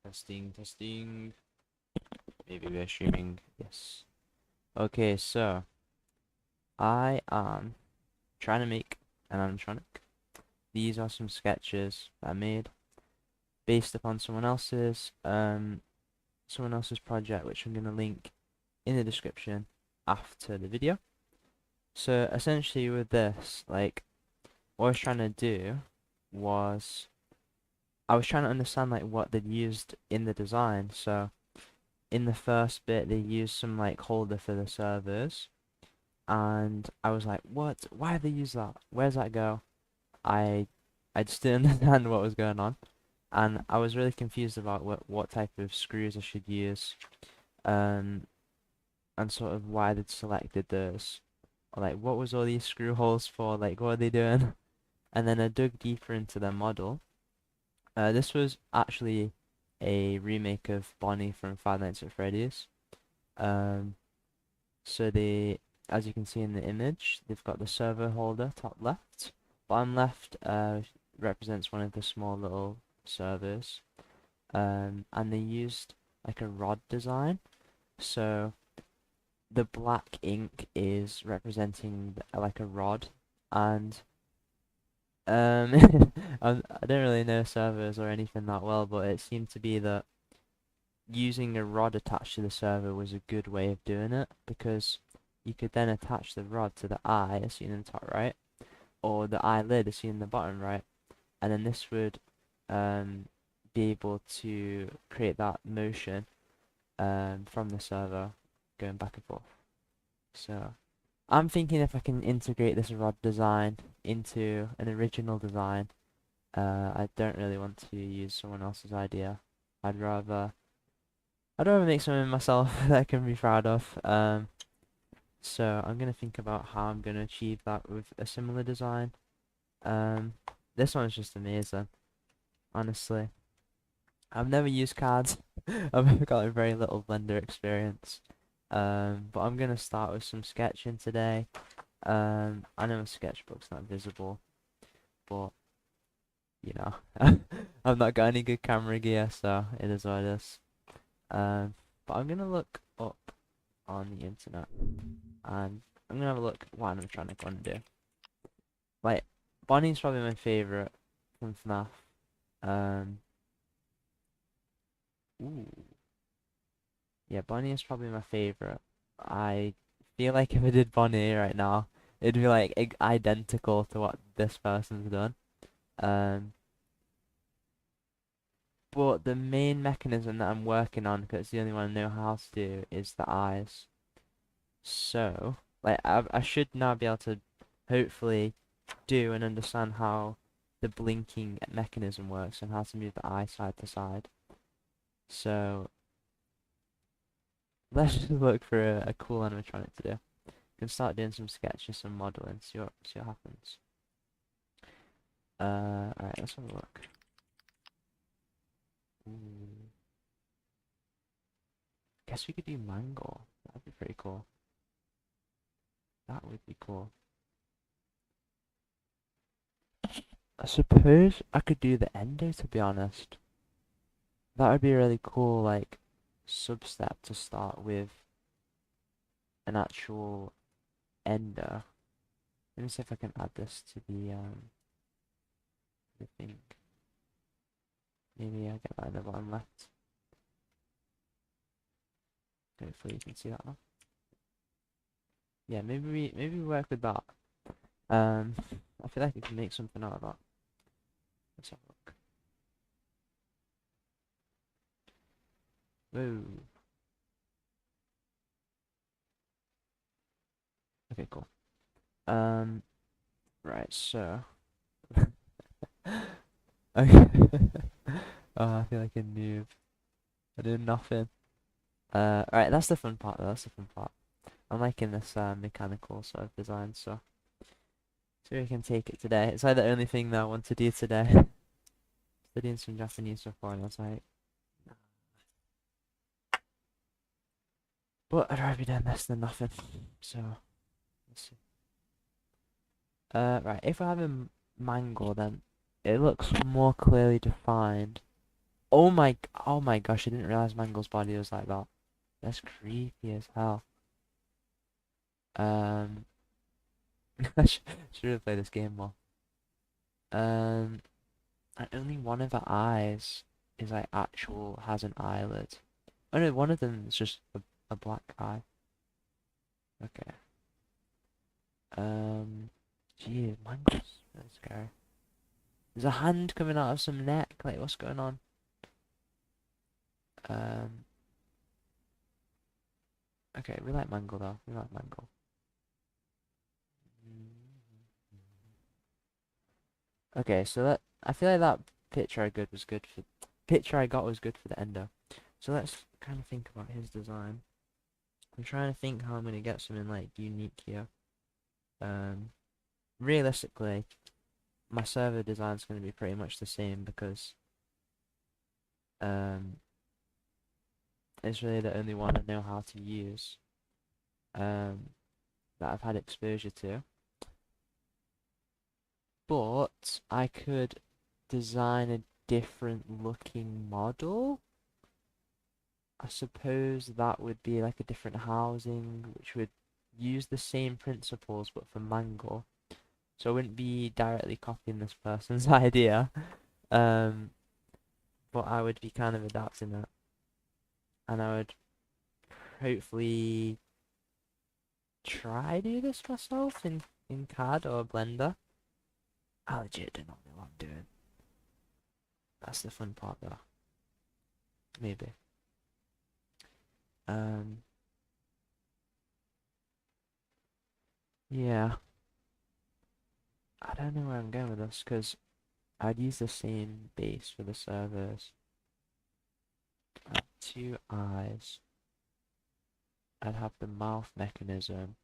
Testing, testing. Maybe we're streaming. Yes. Okay, so I am trying to make an animatronic. These are some sketches that I made based upon someone else's project, which I'm gonna link in the description after the video. So essentially, with this, like, what I was trying to do was I was trying to understand like what they'd used in the design. So in the first bit, they used some like holder for the servers, and I was like, what? Why have they used that? Where's that go? I I just didn't understand what was going on, and I was really confused about what type of screws I should use, um, and sort of why they'd selected those. Like, what was all these screw holes for? Like, what are they doing? And then I dug deeper into their model. This was actually a remake of Bonnie from Five Nights at Freddy's. Um, So they, as you can see in the image, they've got the server holder top left. Bottom left represents one of the small little servers. And they used like a rod design. So the black ink is representing like a rod, and I don't really know servers or anything that well, but it seemed to be that using a rod attached to the server was a good way of doing it, because you could then attach the rod to the eye as seen in the top right, or the eyelid as seen in the bottom right, and then this would um, be able to create that motion from the server going back and forth. So I'm thinking if I can integrate this rod design into an original design. I don't really want to use someone else's idea. I'd rather make something myself that I can be proud of. So I'm gonna think about how I'm gonna achieve that with a similar design. Um, this one's just amazing, honestly. I've never used cards. I've got a very little Blender experience. But I'm gonna start with some sketching today. I know my sketchbook's not visible, but you know, I've not got any good camera gear, so it is what it is. But I'm gonna look up on the internet, and I'm gonna have a look what animatronic I want to do. Like, Bonnie's probably my favorite from FNAF. Um, ooh, yeah, Bonnie is probably my favorite. I feel like if I did Bonnie right now, it'd be like identical to what this person's done. Um, but the main mechanism that I'm working on, because it's the only one I know how to do, is the eyes. So, like, I should now be able to hopefully do and understand how the blinking mechanism works and how to move the eye side to side. So, let's just look for a cool animatronic to do. We can start doing some sketches, some modeling, see what happens. Alright, let's have a look. Ooh. Guess we could do Mango. That'd be pretty cool. That would be cool. I suppose I could do the endo, to be honest. That would be a really cool, like, sub-step to start with an actual ender. Let me see if I can add this to the thing. Maybe I get that in the bottom left. Hopefully you can see that now. Yeah, maybe we work with that. Um, I feel like we can make something out of that. Let's have a look. Whoa. Okay, cool. Right, so. Okay. Oh, I feel like a noob. I did nothing. Right, that's the fun part though, that's the fun part. I'm liking this mechanical sort of design, so we can take it today. It's like the only thing that I want to do today. Studying some Japanese before, and I was like, nah. But I'd rather be doing this than nothing. So let's see. Right, if I have a mango, then it looks more clearly defined. Oh my gosh, I didn't realize Mangle's body was like that. That's creepy as hell. Um, should have played this game more. Um, and only one of the eyes is like actual has an eyelid. Oh no, one of them is just a black eye. Okay. Gee, Mangle's really scary. There's a hand coming out of some neck. Like, what's going on? Um, okay, we like Mangle though. We like Mangle. Okay, so that I feel like that picture I got was good for the ender. So let's kind of think about his design. I'm trying to think how I'm gonna get something like unique here. Um, Realistically, my server design is gonna be pretty much the same because um, it's really the only one I know how to use. That I've had exposure to. But I could design a different looking model. I suppose that would be like a different housing, which would use the same principles but for Mango. So I wouldn't be directly copying this person's idea, um, but I would be kind of adapting it, and I would hopefully try do this myself in CAD or Blender. I legit do not know what I'm doing. That's the fun part though. Maybe. Um, yeah. I don't know where I'm going with this because I'd use the same base for the servers. Two eyes. I'd have the mouth mechanism.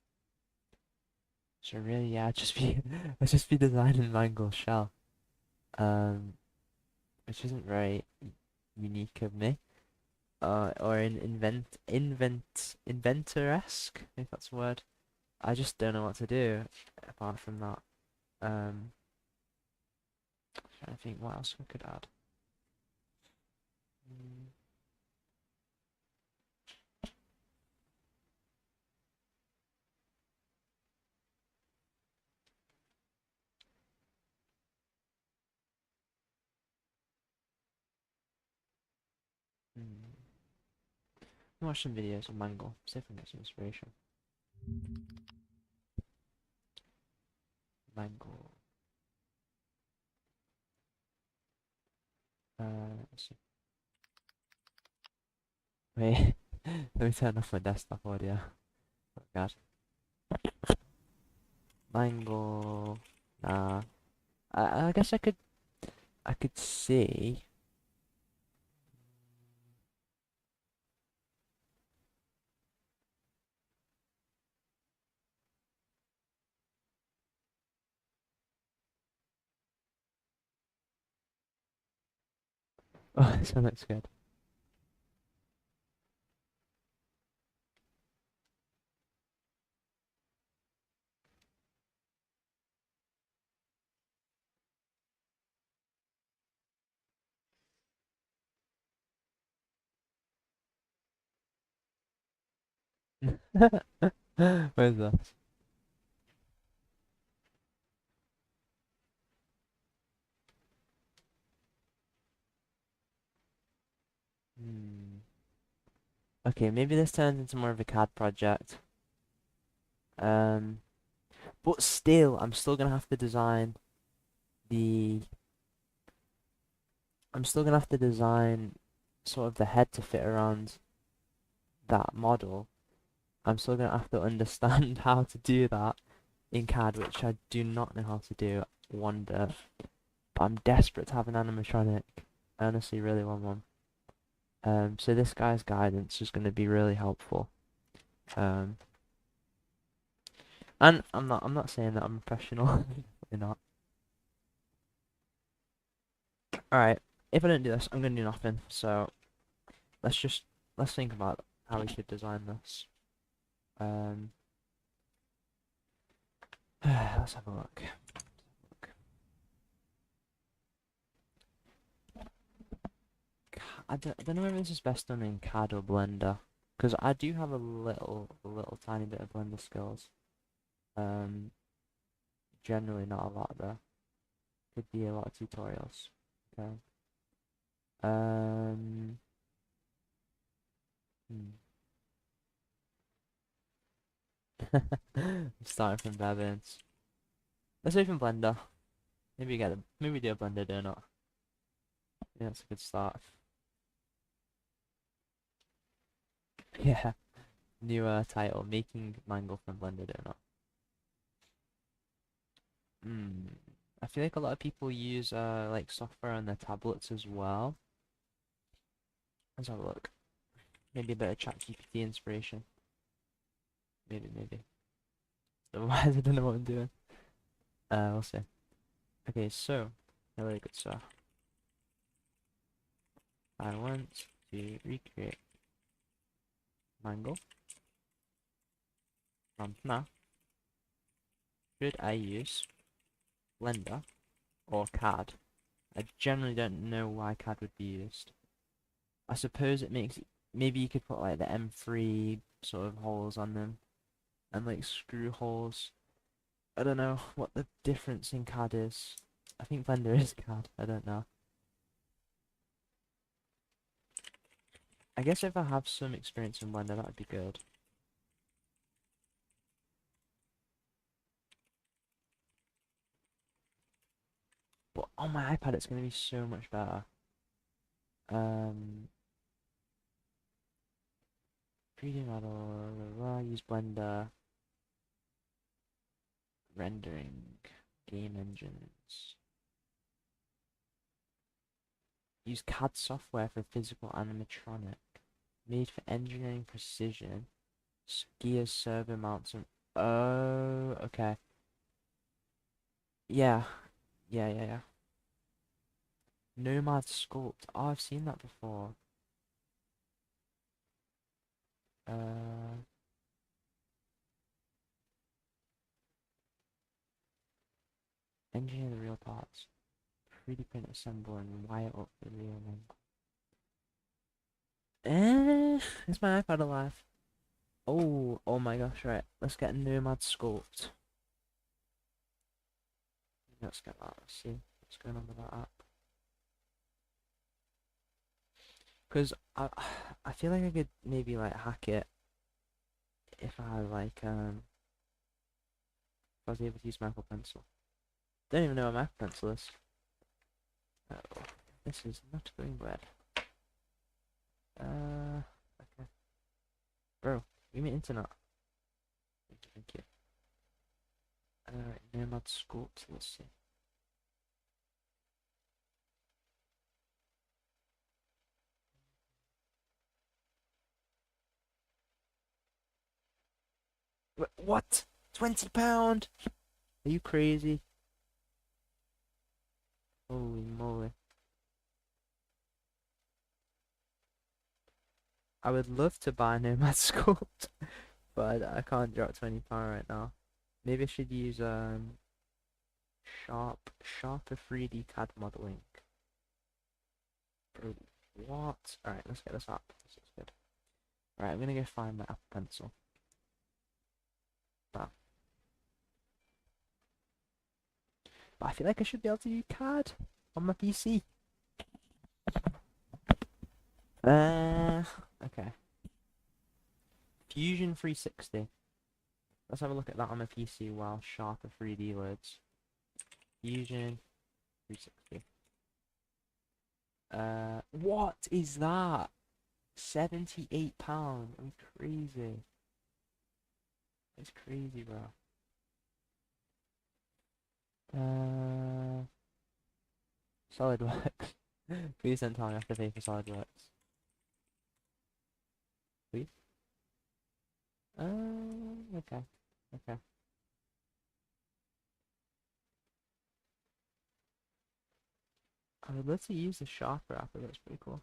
So really, yeah, I'd just be I'd just be designing Mangle's shell. Um, which isn't very unique of me. Or inventor-esque, if that's a word. I just don't know what to do apart from that. Um, Trying to think what else we could add. Mm, mm. Watch some videos of Mangle, see if I can get some inspiration. Mangle. Let's see. Wait, let me turn off my desktop audio. Oh god. Mangle. Nah. I guess I could see. Oh, this one looks good. Where's that? Hmm. Okay, maybe this turns into more of a CAD project. Um, but still, I'm still gonna have to design the. I'm still gonna have to design sort of the head to fit around that model. I'm still gonna have to understand how to do that in CAD, which I do not know how to do one bit. But I'm desperate to have an animatronic. I honestly really want one. So this guy's guidance is gonna be really helpful. Um, and I'm not saying that I'm professional. Definitely not. Alright, if I don't do this, I'm gonna do nothing. So let's just let's think about how we should design this. Um, let's have a look. I don't know if this is best done in CAD or Blender, because I do have a little tiny bit of Blender skills. Um, Generally not a lot though. Could be a lot of tutorials. Okay. Um, hmm. Starting from bare bones. Let's open Blender. Maybe do a Blender donut. Yeah, that's a good start. Yeah. New title: Making Mango from Blender donut. Hmm. I feel like a lot of people use like software on their tablets as well. Let's have a look. Maybe a bit of ChatGPT inspiration. Maybe. Otherwise, I don't know what I'm doing. We'll see. Okay, so, really good stuff. I want to recreate Mango from FNAF. Should I use Blender or CAD? I generally don't know why CAD would be used. I suppose it makes, maybe you could put like the M3 sort of holes on them and like screw holes. I don't know what the difference in CAD is. I think Blender is CAD, I don't know. I guess if I have some experience in Blender, that would be good. But on my iPad, it's going to be so much better. Um, 3D model, use Blender, rendering, game engines. Use CAD software for physical animatronic. Made for engineering precision. Gears, servo mounts, and oh, okay. Yeah, yeah. Nomad sculpt. Oh, I've seen that before. Uh, Engineer the real parts. 3D print, assemble, and wire up the real one. Is my iPad alive? Oh my gosh, right. Let's get Nomad Sculpt. Let's get that. Let's see what's going on with that app. Because I feel like I could maybe like hack it if I like if I was able to use Apple Pencil. Don't even know what my Apple Pencil is. Oh, this is not going well. Okay. Bro, give me internet. Thank you. Nomad Sculpt, let's see. What? £20? Are you crazy? Holy moly. I would love to buy Nomad Sculpt, but I can't drop £20 right now. Maybe I should use Sharper 3D CAD modeling. Bro, what? Alright, let's get this up. This is good. Alright, I'm gonna go find my Apple Pencil. But I feel like I should be able to do CAD on my PC. Okay. Fusion 360. Let's have a look at that on my PC while Sharper 3D loads. Fusion 360. What is that? £78. I'm crazy. It's crazy, bro. SolidWorks. Please don't tell me I have to pay for SolidWorks. Please? Okay. Okay. I would love to use the Sharper app, it looks pretty cool.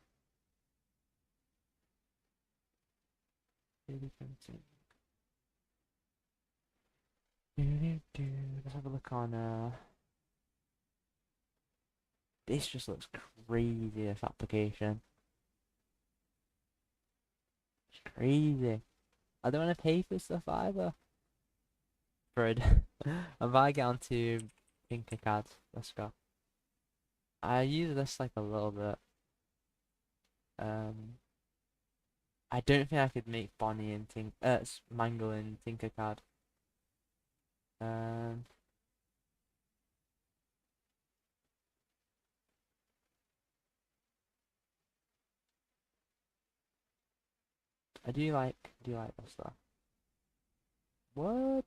3D printing. Let's have a look on, this just looks crazy, this application. Crazy. I don't want to pay for stuff either. Fred. I'm about to get onto Tinkercad. Let's go. I use this like a little bit. Um, I don't think I could make Bonnie and Mangle in Tinkercad. Um, I do like this though. What?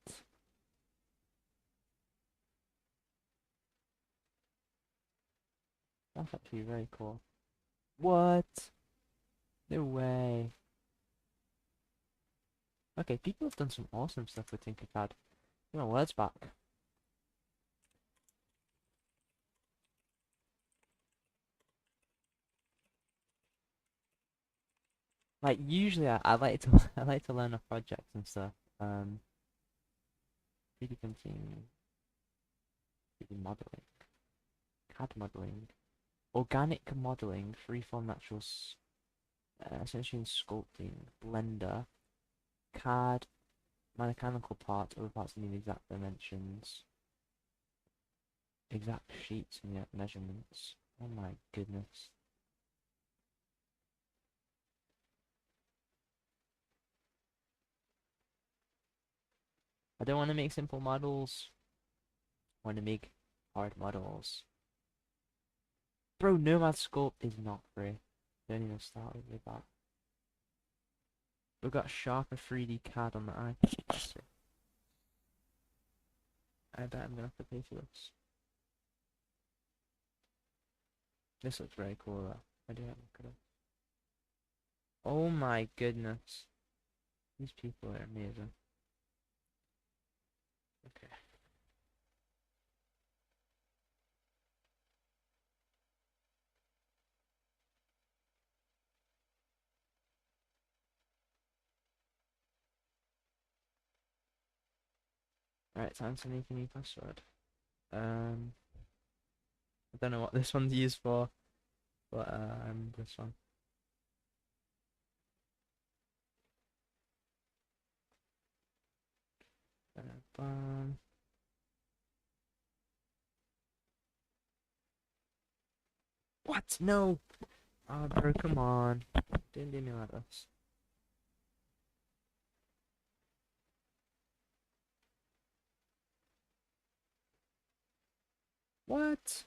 That's actually very cool. What? No way. Okay, people have done some awesome stuff with Tinkercad. Get my words back. Like usually I like to I like to learn off projects and stuff. 3D printing, 3D modeling, CAD modeling, organic modeling, freeform essentially in sculpting, Blender, CAD, mechanical parts, other parts need exact dimensions, exact sheets and yet measurements. Oh my goodness. I don't want to make simple models. I want to make hard models. Bro, Nomad Sculpt is not free. Don't even start with that. We've got Sharper 3D CAD on the iPad. I bet I'm gonna have to pay for this. This looks very cool though. I do have a look at it. Oh my goodness. These people are amazing. Okay. Alright, time to make a new password. I don't know what this one's used for, but this one. Bum. What? No! Oh, bro, come on. Don't do me like this. What?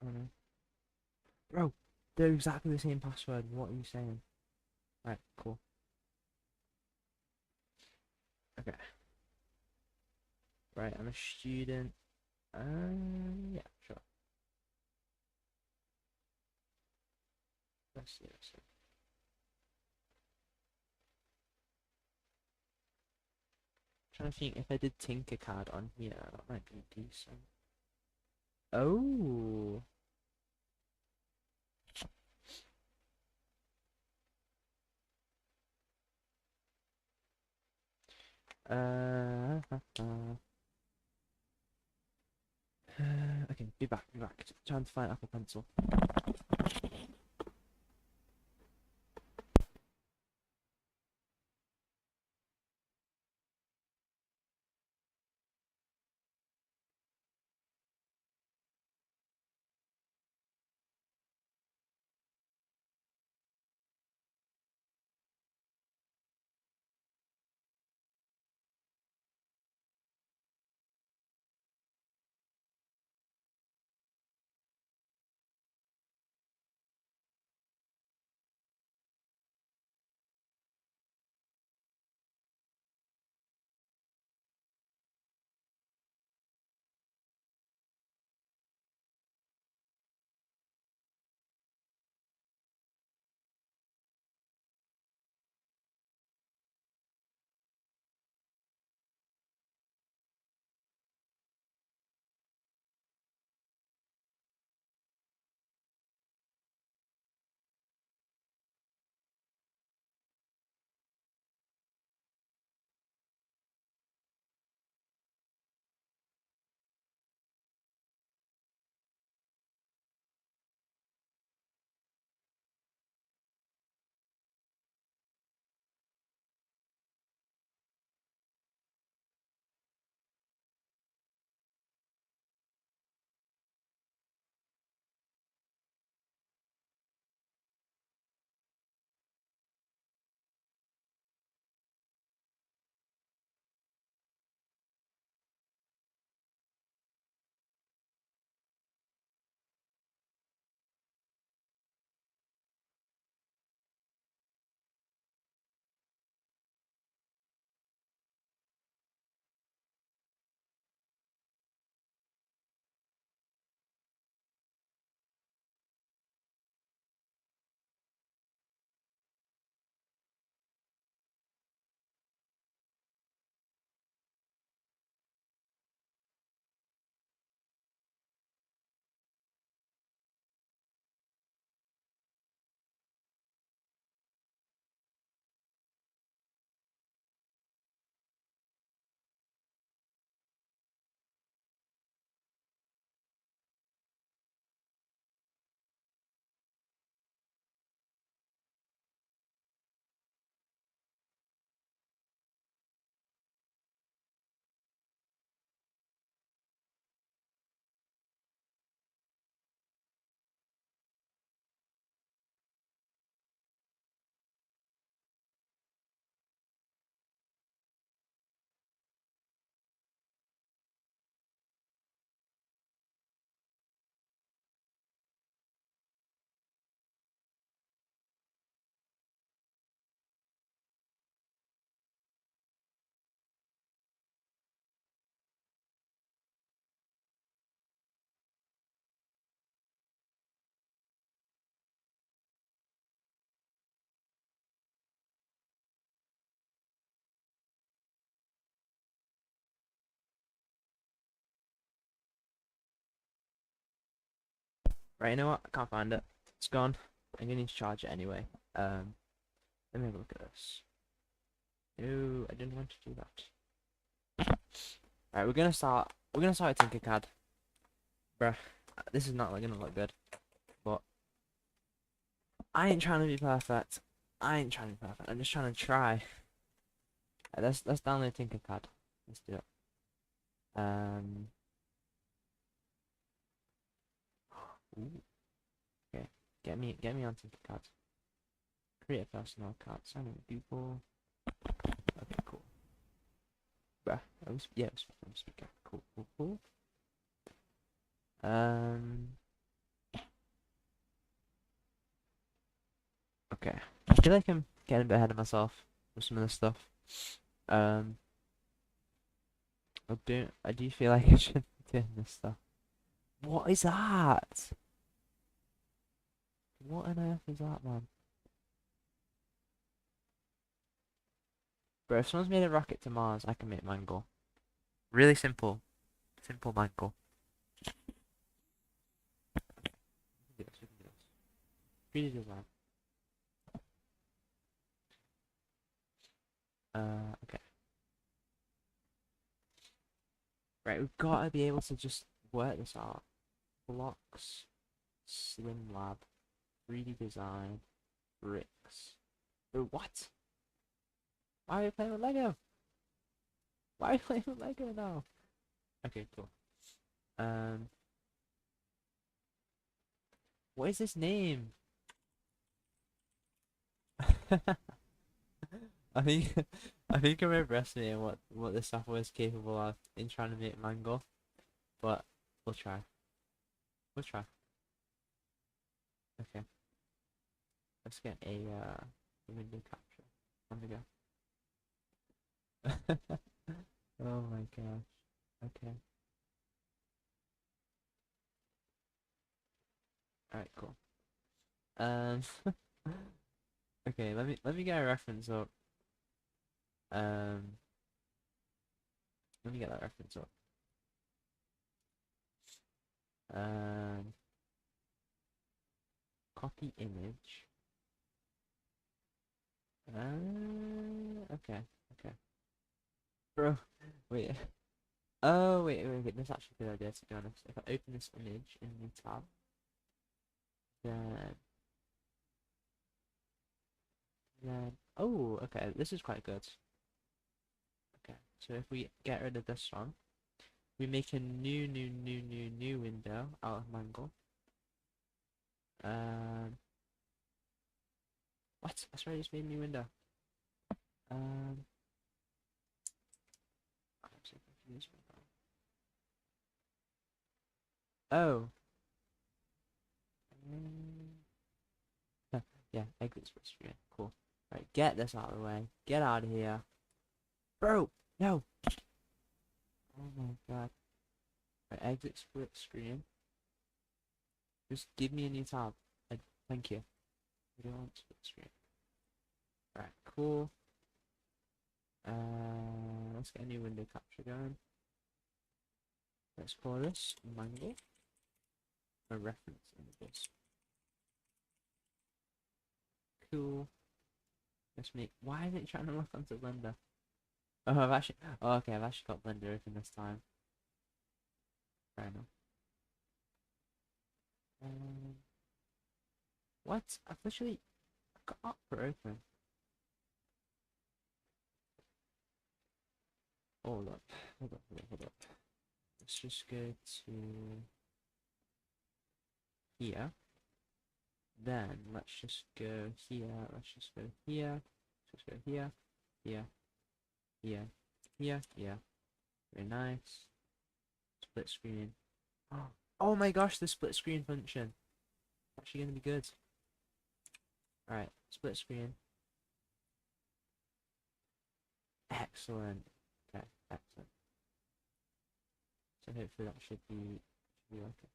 Oh no. Bro, they're exactly the same password. What are you saying? Right, cool. Okay. Right, I'm a student. Yeah, sure. Let's see, let's see. Trying to think if I did Tinkercad on here, that might be decent. Oh. Uh, okay, be back, be back. Trying to find Apple Pencil. Right, you know what? I can't find it. It's gone. I'm gonna need to charge it anyway. Let me have a look at this. No, I didn't want to do that. Right, we're gonna start. We're gonna start with Tinkercad, bruh. This is not gonna look good, but I ain't trying to be perfect. I ain't trying to be perfect. I'm just trying to try. Right, let's download Tinkercad. Let's do it. Ooh, okay. Get me on Tinkercad. Create a personal account. Sign in with people. Okay, cool. Bruh. Yeah, it was from speaker. Cool, cool, cool. Okay. I feel like I'm getting a bit ahead of myself with some of this stuff. Um, I do feel like I should be doing this stuff. What is that? What on earth is that, man? Bro, if someone's made a rocket to Mars, I can make mango. Really simple. Simple mango. We can do this. 3D design. Okay. Right, we've got to be able to just work this out. Blocks, Slim Lab, 3D design, bricks. Bro, what? Why are we playing with Lego? Why are we playing with Lego now? Okay, cool. What is this name? I think I think I'm overestimating what this software is capable of in trying to make mango, but we'll try. We'll try. Okay, let's get a window capture. On we go. Oh my gosh. Okay. All right. Cool. Um. Okay. Let me get a reference up. Um. Let me get that reference up. Um. Copy image. Okay. Okay. Bro. Wait. Oh, wait. That's actually a good idea, to be honest. If I open this image in the tab, then, oh, okay, this is quite good. Okay, so if we get rid of this one, we make a new window out of mango. Um, what? I swear I just made a new window. Um, I'm so confused right now. Oh. Yeah, exit split screen. Cool. Right, get this out of the way. Get out of here. Bro, no. Oh my god. Right, exit split screen. Just give me a new tab. Thank you. I don't want split screen. Right, cool. Let's get a new window capture going. Let's call this mango. A reference images. Cool. Let's make. Why is it trying to look onto Blender? Oh, I've actually. Oh, okay. I've actually got Blender open this time. Fair enough. What? I've literally got Opera open. Hold up. Hold up. Let's just go to here. Then let's just go here. Let's just go here. Let's just go here. Here. Here. Here. Here. Very nice. Split screen. Oh my gosh, the split screen function. Actually gonna be good. Alright, split screen. Excellent. Okay, excellent. So hopefully that should be okay.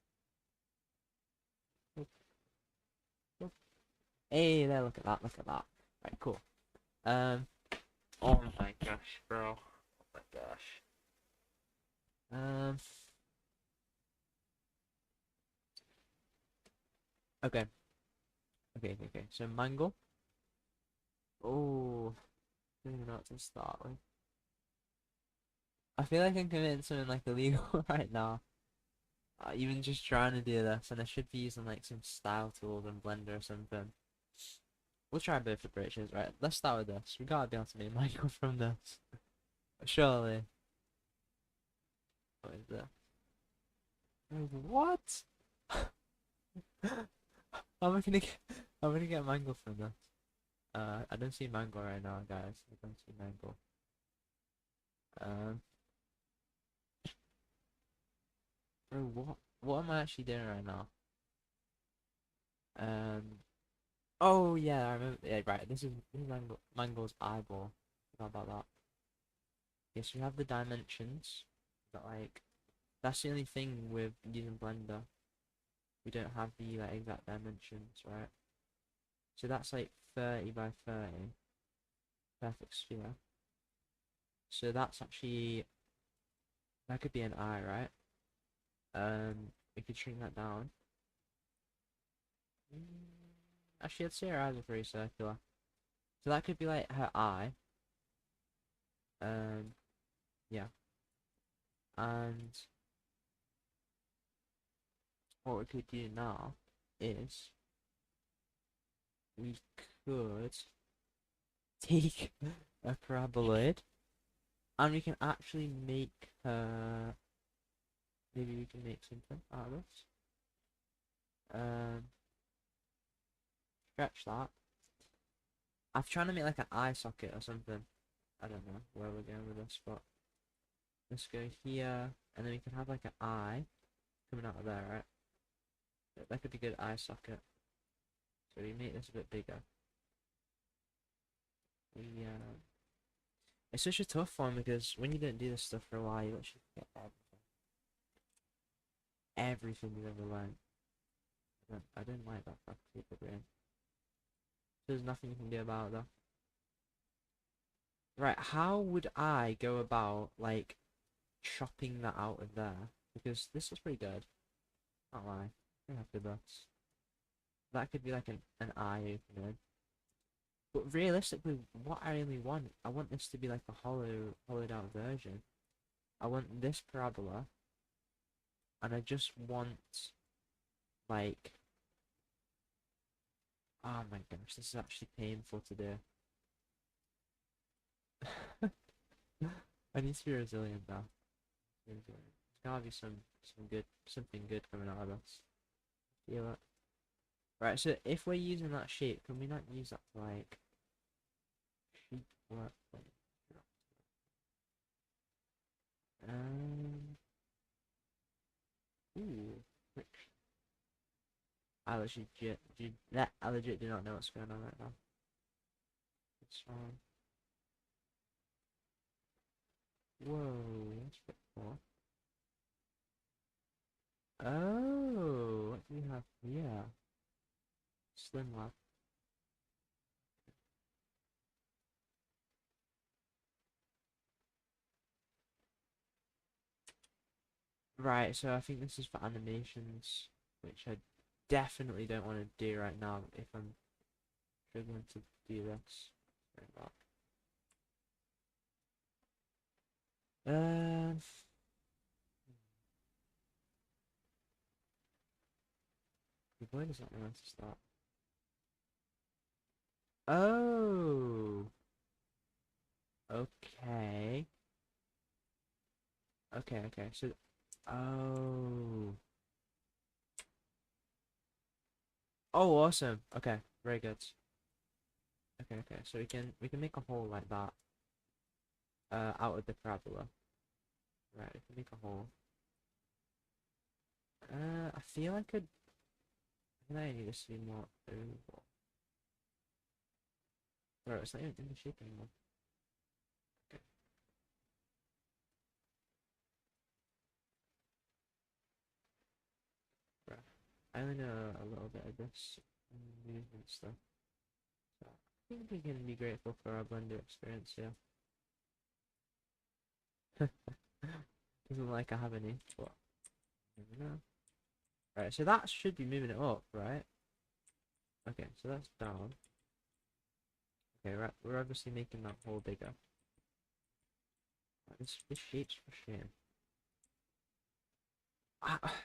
Oop, oop. Hey there, look at that, look at that. Right, cool. Oh my gosh, bro. Oh my gosh. Um Okay. Okay. So mango. Oh, I don't even know what to start with. I feel like I'm committing something like illegal right now. Even just trying to do this, and I should be using like some style tools and Blender or something. We'll try both approaches, right? Let's start with this. We gotta be able to make Michael from this. Surely. What is that? What? How am I gonna get? How am I gonna get mango from this? I don't see mango right now, guys. I don't see mango. Um, bro, what am I actually doing right now? Um, oh yeah, I remember. Yeah, right. This is mango's eyeball. Forgot about that. Yes, we have the dimensions, but like that's the only thing with using Blender. We don't have the like exact dimensions, right? So that's like 30 by 30, perfect sphere. So that's actually that could be an eye, right? We could shrink that down. Actually, I'd say her eyes are pretty circular. So that could be like her eye. Um, yeah. And what we could do now is we could take a paraboloid and we can actually make maybe we can make something out of this. Um, stretch that. I'm trying to make like an eye socket or something. I don't know where we're going with this, but let's go here, and then we can have like an eye coming out of there, right? That could be a good eye socket. So we make this a bit bigger. We it's such a tough one because when you don't do this stuff for a while, you actually forget everything you've ever learned. I don't like that faculty of the brain. There's nothing you can do about that. Right, how would I go about like chopping that out of there? Because this is pretty good. Not lie. I'm happy with this. That could be like an eye opener. But realistically, what I really want, I want this to be like a hollowed out version. I want this parabola, and I just want like, oh my gosh, this is actually painful to do. I need to be resilient now. There's gotta be something good coming out of this. Feel it. Right, so if we're using that shape, can we not use that to like sheet work? Um, ooh, I legit do not know what's going on right now. It's fine. Whoa, that's a bit cool. Oh, what do we have here? Slim lab. Right, so I think this is for animations, which I definitely don't want to do right now if I'm struggling to do this. Sorry about that. The boy does not know where to start. Oh, okay. Okay. So, oh, oh, awesome. Okay, very good. Okay. So we can make a hole like that. Out of the parabola. Right, we can make a hole. I feel I could. I think I need to be more oval. Bro, it's not even in the shape anymore. Okay. Right. I only know a little bit of this movement stuff. So I think we can be grateful for our Blender experience here. Doesn't like I have any, but never know. Right, so that should be moving it up, right? Okay, so that's down. Okay, we're obviously making that hole bigger. Right, this shape's frustrating.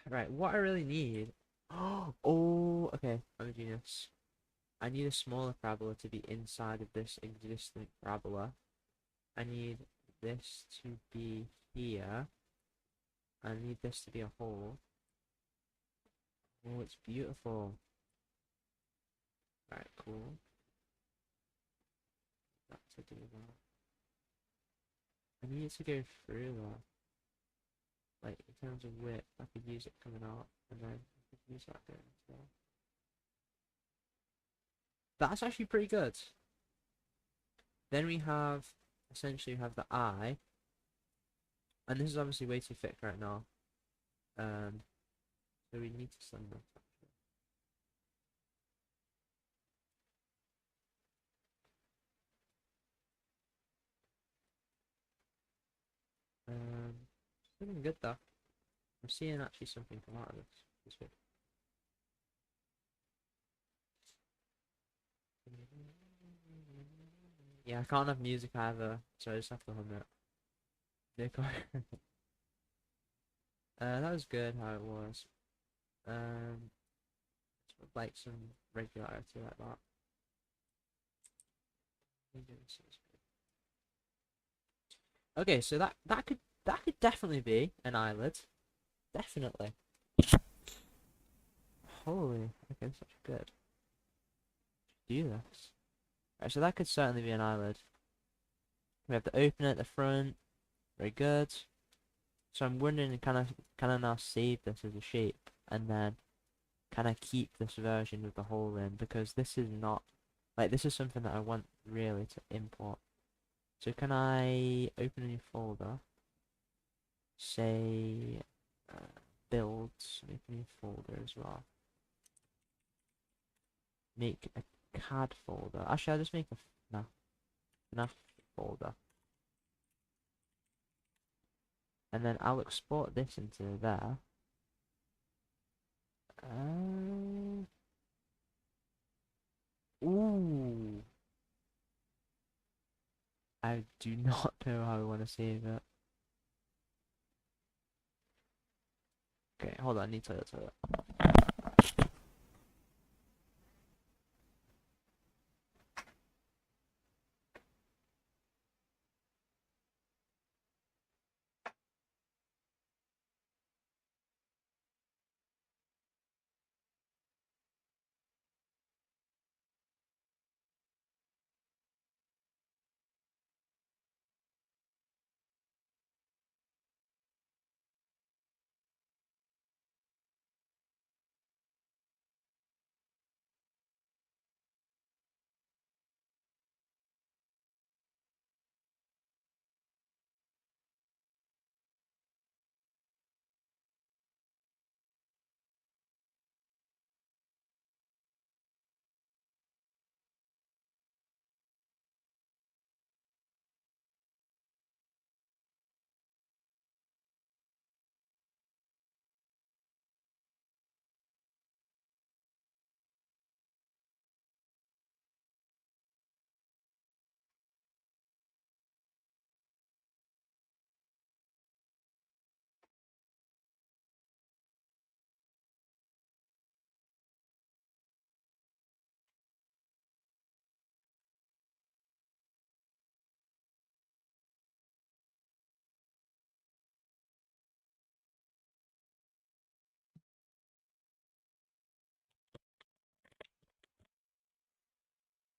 Right, what I really need. Oh, okay, I'm a genius. I need a smaller parabola to be inside of this existing parabola. I need this to be here. I need this to be a hole. Oh, it's beautiful. Right, cool. That to do that. I need it to go through that. Like, in terms of width, I could use it coming out, and then I could use that going as well. That's actually pretty good. Then we have, essentially we have the eye, and this is obviously way too thick right now. So we need to send that actually. It's looking good though. I'm seeing actually something come out of this. It's good. Yeah, I can't have music either, so I just have to hum it. That was good how it was. Sort of like some regularity like that. Okay, so that could definitely be an eyelid. Definitely. Holy, okay, such good. Do this. Right, so that could certainly be an eyelid. We have the opener at the front. Very good. So I'm wondering, can I now save this as a shape, and then can I keep this version with the hole in, because this is not, like, this is something that I want really to import. So can I open a new folder, say builds, make a new folder as well, make a CAD folder. Actually, I'll just make a FNAF folder, and then I'll export this into there. Ooh, I do not know how I want to save it. Okay, hold on, I need toilet.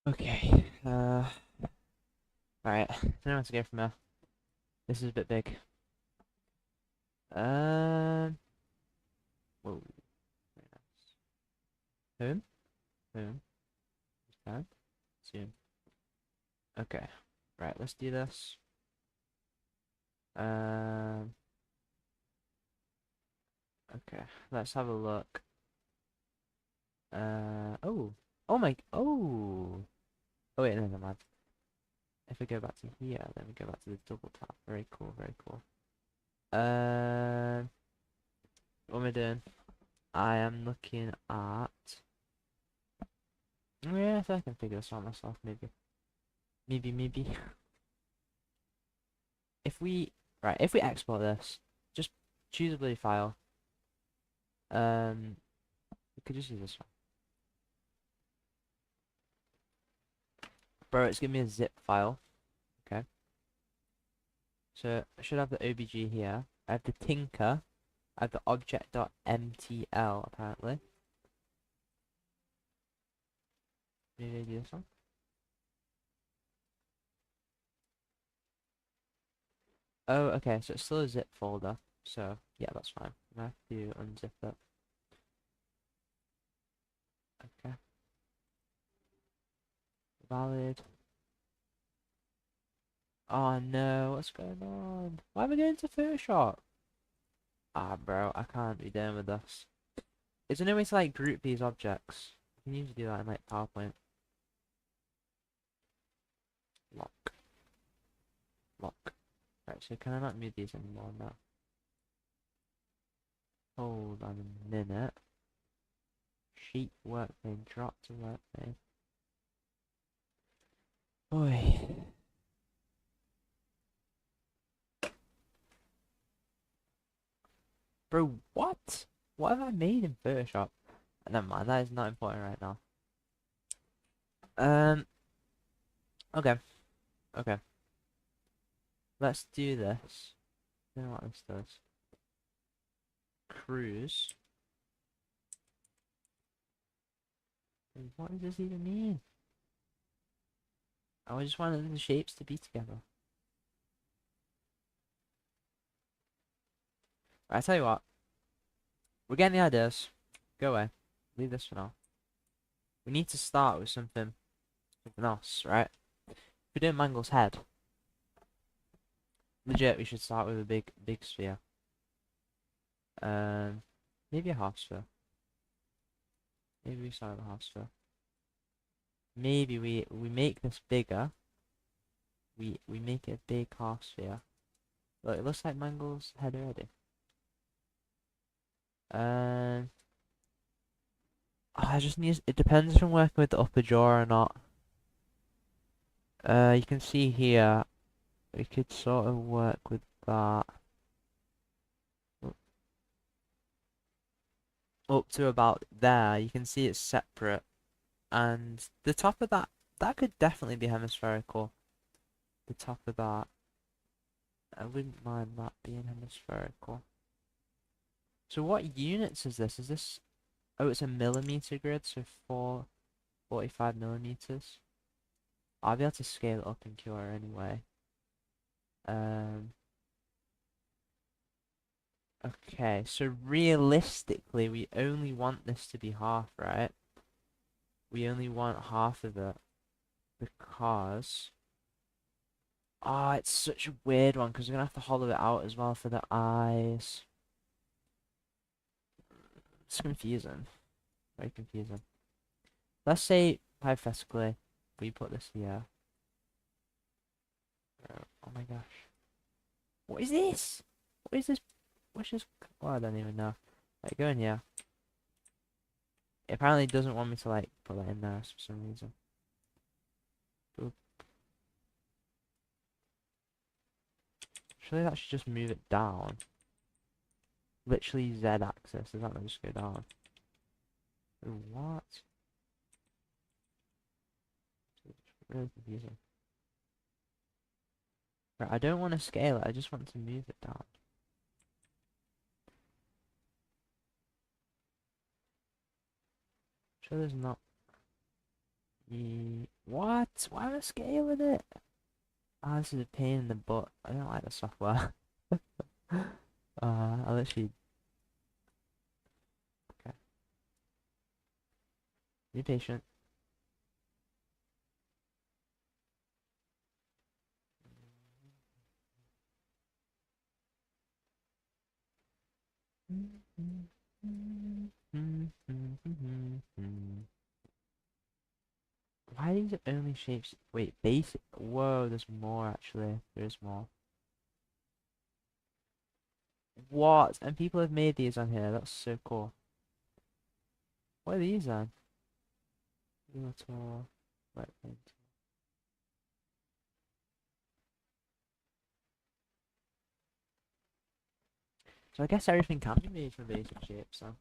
Okay, alright, I don't know where to go from there. This is a bit big. Whoa, very nice. Home, home, tab, zoom. Okay, right, let's do this. Okay, let's have a look. Oh, oh wait, no, never mind. If we go back to here, then we go back to the double tap. Very cool, very cool. What am I doing? I am looking at Yeah, I can figure this out myself, maybe. Maybe. If we, right, if we export this, just choose a bloody file. We could just use this one. Bro, it's giving me a zip file. Okay. So I should have the OBG here. I have the tinker. I have the object.mtl apparently. Maybe I do this one. Oh, okay, so it's still a zip folder. So yeah, that's fine. I have to unzip it. Okay. Valid. Oh no, what's going on? Why am I going to Photoshop? Ah, bro, I can't be dealing with this. Is there no way to like group these objects? You can usually do that in like PowerPoint. Lock. Lock. Right, so can I not move these anymore now? Hold on a minute. Sheet workplane, drop to workplane. Oi. Bro, what? What have I made in Photoshop? Never mind, that is not important right now. Okay, okay. Let's do this. I don't know what this does. Cruise. What does this even mean? I just wanted the shapes to be together. Right, I tell you what. We're getting the ideas. Go away. Leave this for now. We need to start with something else, right? If we're doing Mangle's head, legit, we should start with a big sphere. Um, maybe a half sphere. Maybe we start with a half sphere. Maybe we make this bigger. We make it a big half sphere. Look, it looks like Mangle's head already. Um, I just need. It depends if I'm working with the upper jaw or not. You can see here. We could sort of work with that up to about there. You can see it's separate, and the top of that could definitely be hemispherical. The top of that, I wouldn't mind that being hemispherical. So what units is this? Is this? Oh, it's a millimeter grid, so 45 millimeters. I'll be able to scale it up in QR anyway. Um. Okay, so realistically, we only want this to be half, right? We only want half of it because... Ah, it's such a weird one because we're gonna have to hollow it out as well for the eyes. It's confusing. Very confusing. Let's say, hypothetically, we put this here. Oh my gosh. What is this? What is this? What's this? Oh, I don't even know. Like, go in here. It apparently doesn't want me to, like, put that in there for some reason. Boop. Surely that should just move it down. Literally Z axis. Does that not just go down? Oh, what? It's really confusing. Right, I don't want to scale it. I just want to move it down. Sure, there's not. What? Why am I scaling it? Ah, this is a pain in the butt. I don't like the software. I literally. Okay. Be patient. Why are these only shapes? Wait, basic. Whoa, there's more actually. There's more. What? And people have made these on here. That's so cool. What are these then? Little wet paint. So I guess everything can be made from basic shapes, so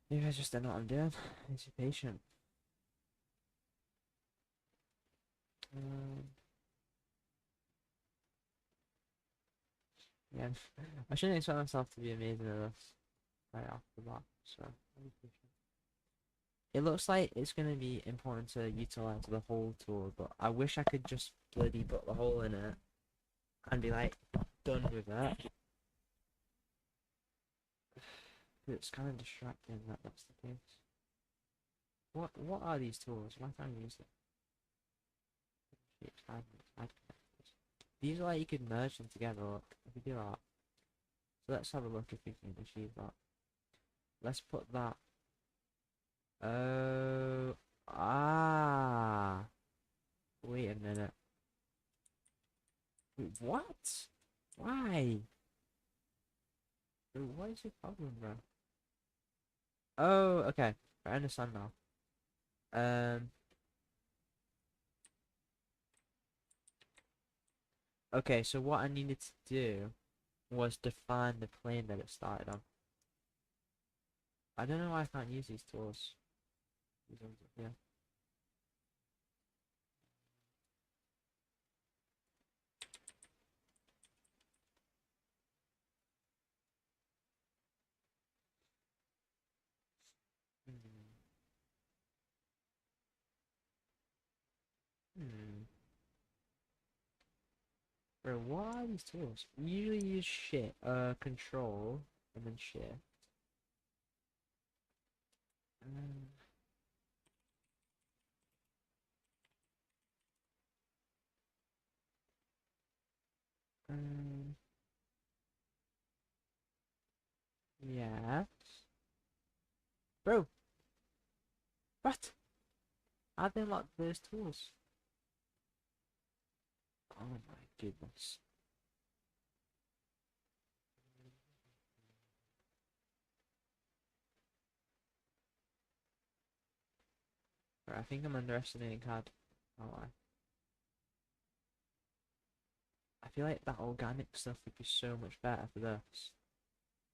maybe I just don't know what I'm doing. Is you patient? Um, yeah, I shouldn't expect myself to be amazing at this right off the bat, so I'll be patient. It looks like it's going to be important to utilize the whole tool, but I wish I could just bloody put the hole in it and be like done with that. It's kind of distracting that that's the case. What are these tools? Why can't I use them? Shapes, add connectors. These are like you could merge them together. Look, if we do that. So let's have a look if we can achieve that. Let's put that. Oh, ah. Wait a minute. Wait, what? Why? Wait, what is your problem, bro? Oh, okay. I understand now. Okay, so what I needed to do was define the plane that it started on. I don't know why I can't use these tools. These ones up here. Hmm. Hmm. Bro, what are these tools? We usually use control, and then shift. Um, um, yeah. Bro, what? How they unlock those tools? Oh my goodness. Bro, I think I'm underestimating CAD. Oh, I feel like that organic stuff would be so much better for this.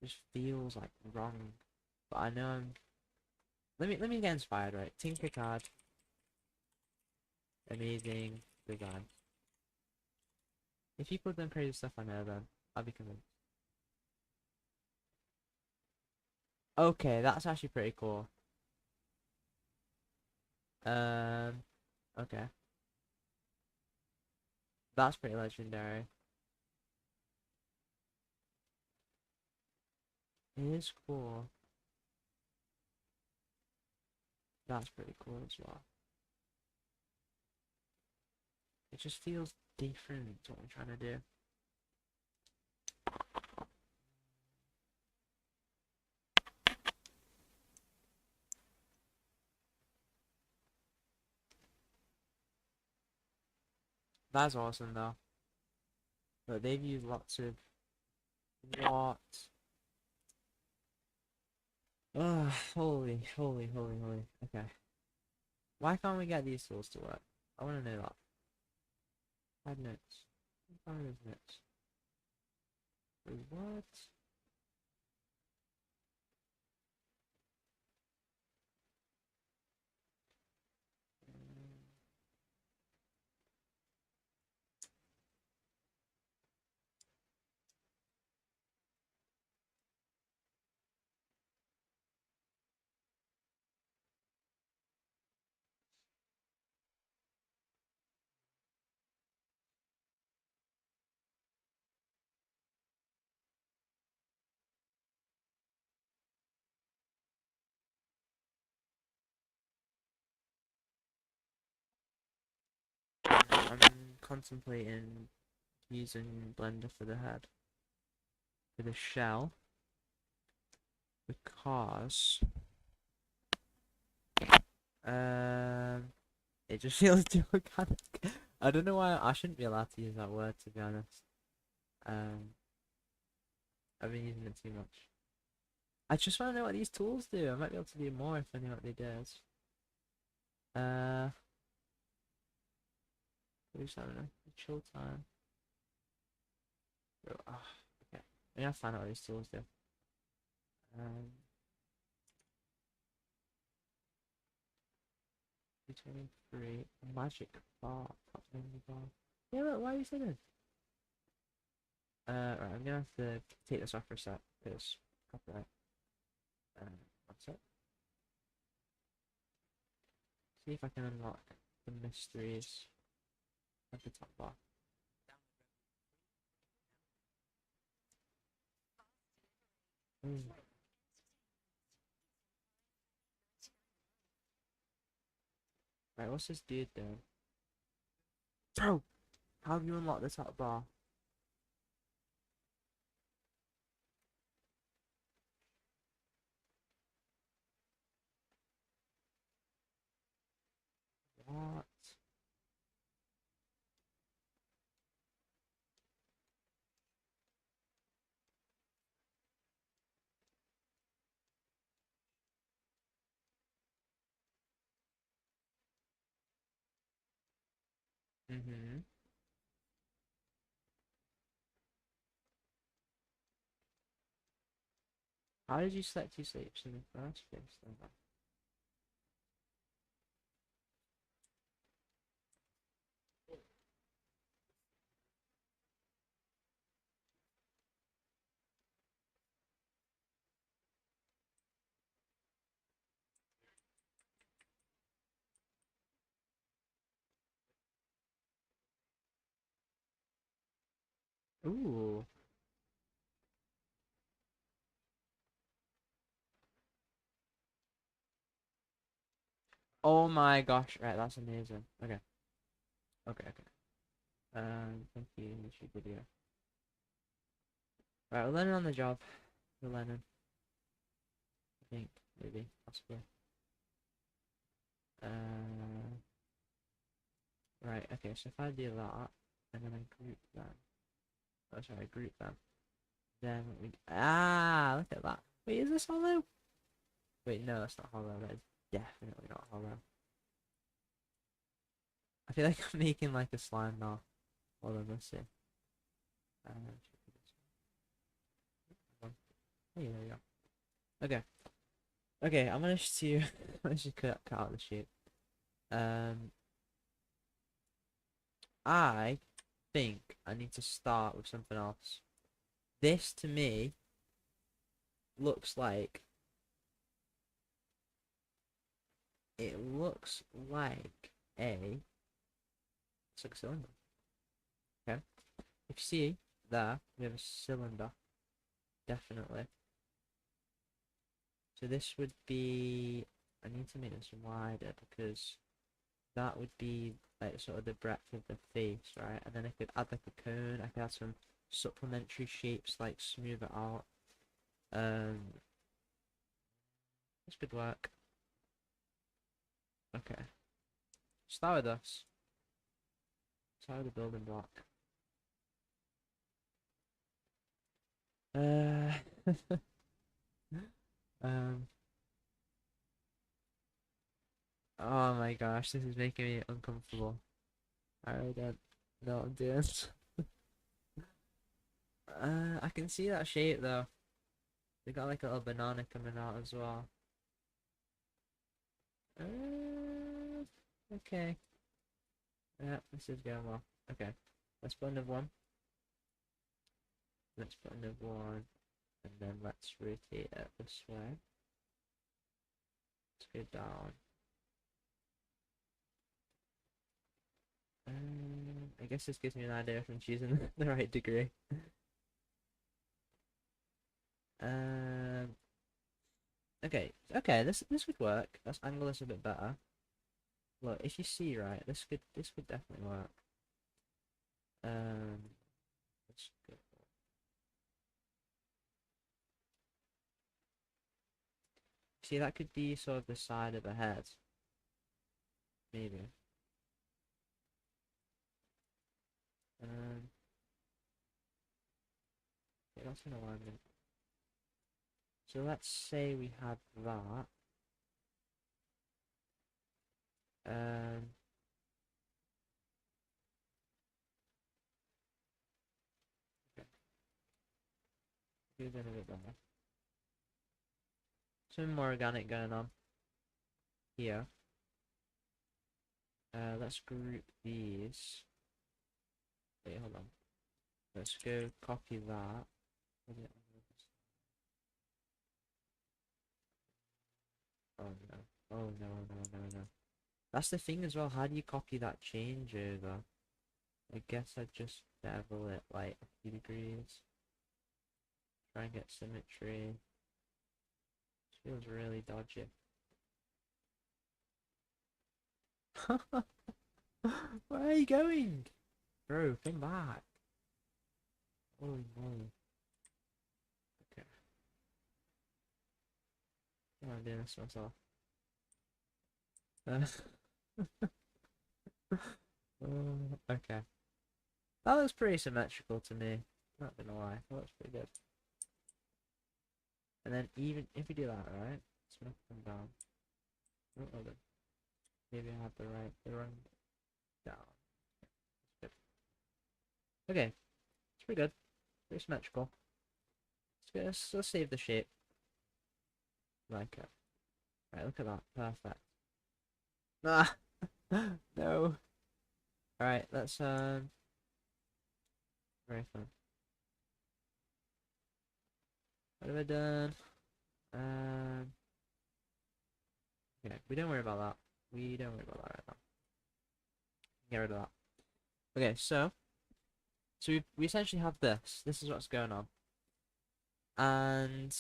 It just feels like wrong. But I know I'm. Let me get inspired, right? Tinkercad, amazing design. If people have done crazy stuff I know, then I'll be convinced. Okay, that's actually pretty cool. Um, okay, that's pretty legendary. It is cool. That's pretty cool as well. It just feels different to what I'm trying to do. That's awesome though. But they've used lots of what? Ugh, holy. Okay. Why can't we get these tools to work? I want to know that. Add notes. Find those notes. Wait, what? I'm contemplating using Blender for the head, for the shell, because um, it just feels too organic. I don't know why I shouldn't be allowed to use that word, to be honest. Um, I've been using it too much. I just want to know what these tools do. I might be able to do more if I knew what they did. Uh, we just having a chill time. Oh, okay. I'm gonna find out what these tools do. Um, 223 magic bar. Top menu bar. Yeah, look, why are you sitting? Right, I'm gonna have to take this off for a sec because copyright. One sec. See if I can unlock the mysteries at the top bar. Ooh. Right, what's this dude doing? Bro, how have you unlocked the top bar? What? Mm-hmm. How did you select two sleeps in the first place then? Ooh. Oh my gosh. Right, that's amazing. Okay. Okay, okay. Thank you, YouTube video. Right, we're learning on the job. We're learning. I think, maybe, possibly. Uh, right, okay, so if I do that, and then I group them. Oh, sorry, I group them. Then we, look at that. Wait, is this hollow? Wait, no, that's not hollow. That is definitely not hollow. I feel like I'm making like a slime now. Hold on, let's see. Uh, hey, there we go. Okay. Okay, I'm gonna just to I'm just cut out the shape. Um, I think I need to start with something else. This to me looks like it looks like a it's like a cylinder. Okay. If you see there, we have a cylinder, definitely. So this would be I need to make this wider because that would be like sort of the breadth of the face, right? And then I could add like a cone, I could add some supplementary shapes like smooth it out. Um this could work. Okay. Start with us. Start with the building block. Uh um oh my gosh, this is making me uncomfortable. I really don't know what I'm doing. I can see that shape though. They got like a little banana coming out as well. Okay. Yeah, this is going well. Okay. Let's put another one. Let's put another one. And then let's rotate it this way. Let's go down. I guess this gives me an idea if I'm choosing the right degree. Um, okay, okay, this would work. Let's angle this a bit better. Look, if you see right, this could definitely work. Um, let's go. See, that could be sort of the side of the head, maybe. Um, okay, that's an alignment. So let's say we had that. Um, okay, do that a bit better. Some more organic going on here. Let's group these. Wait, hold on. Let's go copy that. Oh no. Oh no, no, no, no. That's the thing as well. How do you copy that change over? I guess I'd just bevel it like a few degrees. Try and get symmetry. Feels really dodgy. Where are you going? Bro, come back. Holy moly. Okay. I'm doing this myself. Okay. That looks pretty symmetrical to me. Not gonna lie. That looks pretty good. And then even if we do that, right? Let's them down. Oh, hold on. Maybe I have the wrong down. That's good. Okay. It's pretty good. Pretty symmetrical. Let's save the shape. Like it. Right, look at that. Perfect. Ah! No. Alright, let's very fun. What have I done? Okay, we don't worry about that. We don't worry about that right now. Get rid of that. Okay, so we essentially have this. This is what's going on. And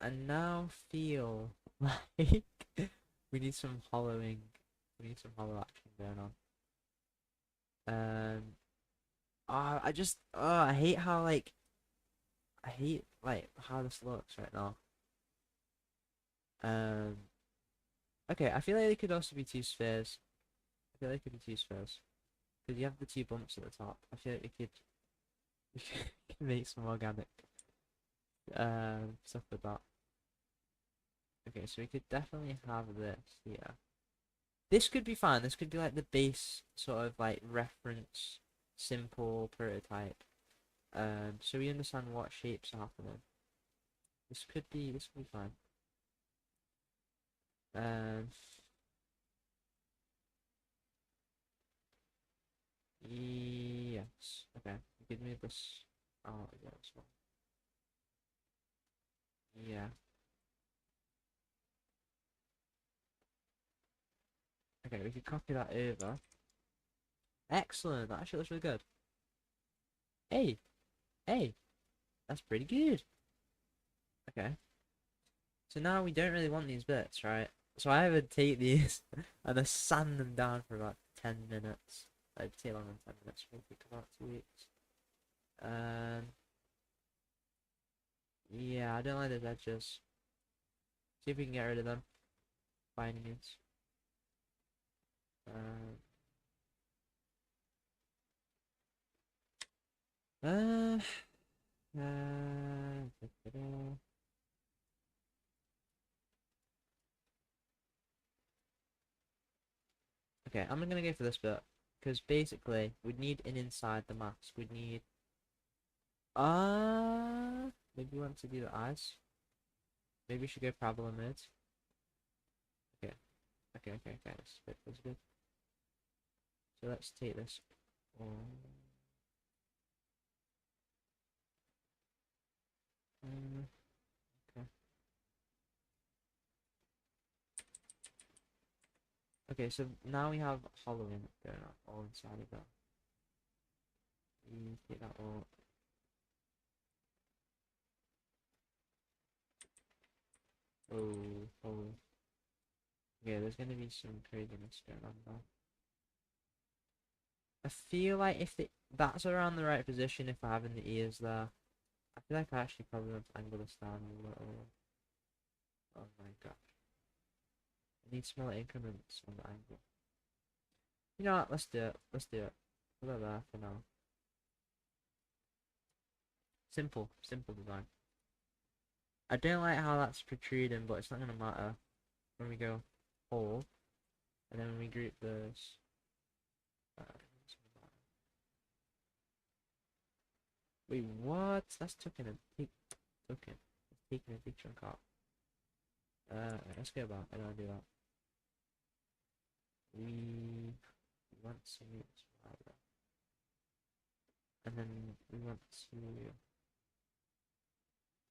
I now feel like we need some hollowing. We need some hollow action going on. I hate how I hate like how this looks right now. Um, okay, I feel like they could also be two spheres. I feel like it could be two spheres because you have the two bumps at the top. I feel like we could make some organic stuff with that. Okay, so we could definitely have this here. This could be fine. This could be like the base sort of like reference, simple prototype. So we understand what shapes are happening. This could be fine. Um, yes. Okay. Give me this. Oh, yeah, this one. Yeah. Okay, we could copy that over. Excellent. That actually looks really good. Hey, hey, that's pretty good. Okay. So now we don't really want these bits, right? So I would take these and then sand them down for about 10 minutes. I'd take longer than 10 minutes, maybe about 2 weeks. Yeah, I don't like those edges. See if we can get rid of them by any means. Um, uh, da, da, da. Okay, I'm gonna go for this bit because basically we'd need an inside the mask. We'd need maybe we want to do the eyes. Maybe we should go parabola mode. Okay, okay. That's good. So let's take this. Okay. Okay, so now we have hollowing going on all inside of that. Take that all. Oh. Yeah, there's gonna be some craziness going on now. I feel like if that's around the right position, if we're having the ears there, I feel like I actually probably want to angle this down a little. Oh my gosh. I need smaller increments on the angle. You know what? Let's do it. Let's do it. Put it there for now. Simple design. I don't like how that's protruding, but it's not gonna matter when we go whole, and then when we group those. Uh, Wait, what? That's taking a big, taking, taking a big chunk out. Let's go back. I don't wanna do that. We want to move this right, and then we want to.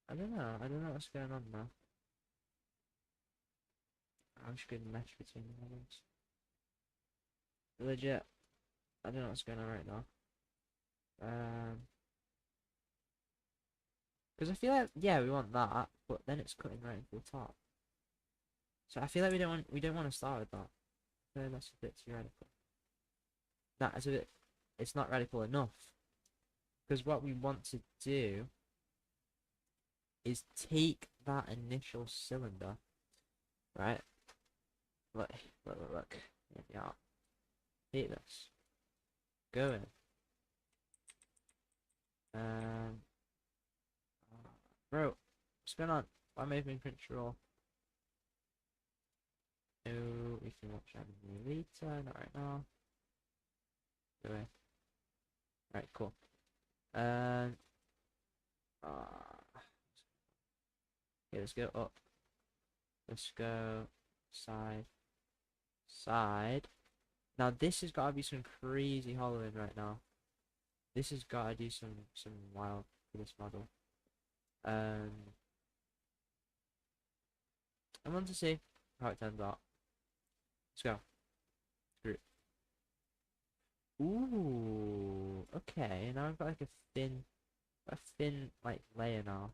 I don't know. I don't know what's going on now. I'm just going to mesh between the ones. Legit. I don't know what's going on right now. Because I feel like, yeah, we want that, but then it's cutting right into the top. So I feel like we don't want to start with that. I feel like that's a bit too radical. That is a bit. It's not radical enough. Because what we want to do is take that initial cylinder, right? Look. Here we are. Take this. Go in. Bro, what's going on? Why am I moving control? No, we can watch anime later, not right now. Go away. Right, cool. Okay, let's go up. Let's go side. Side. Now this has got to be some crazy hollowing right now. This has got to do some wild for this model. I want to see how it turns out. Let's go. Group. Ooh, okay. Now I've got like a thin like layer now,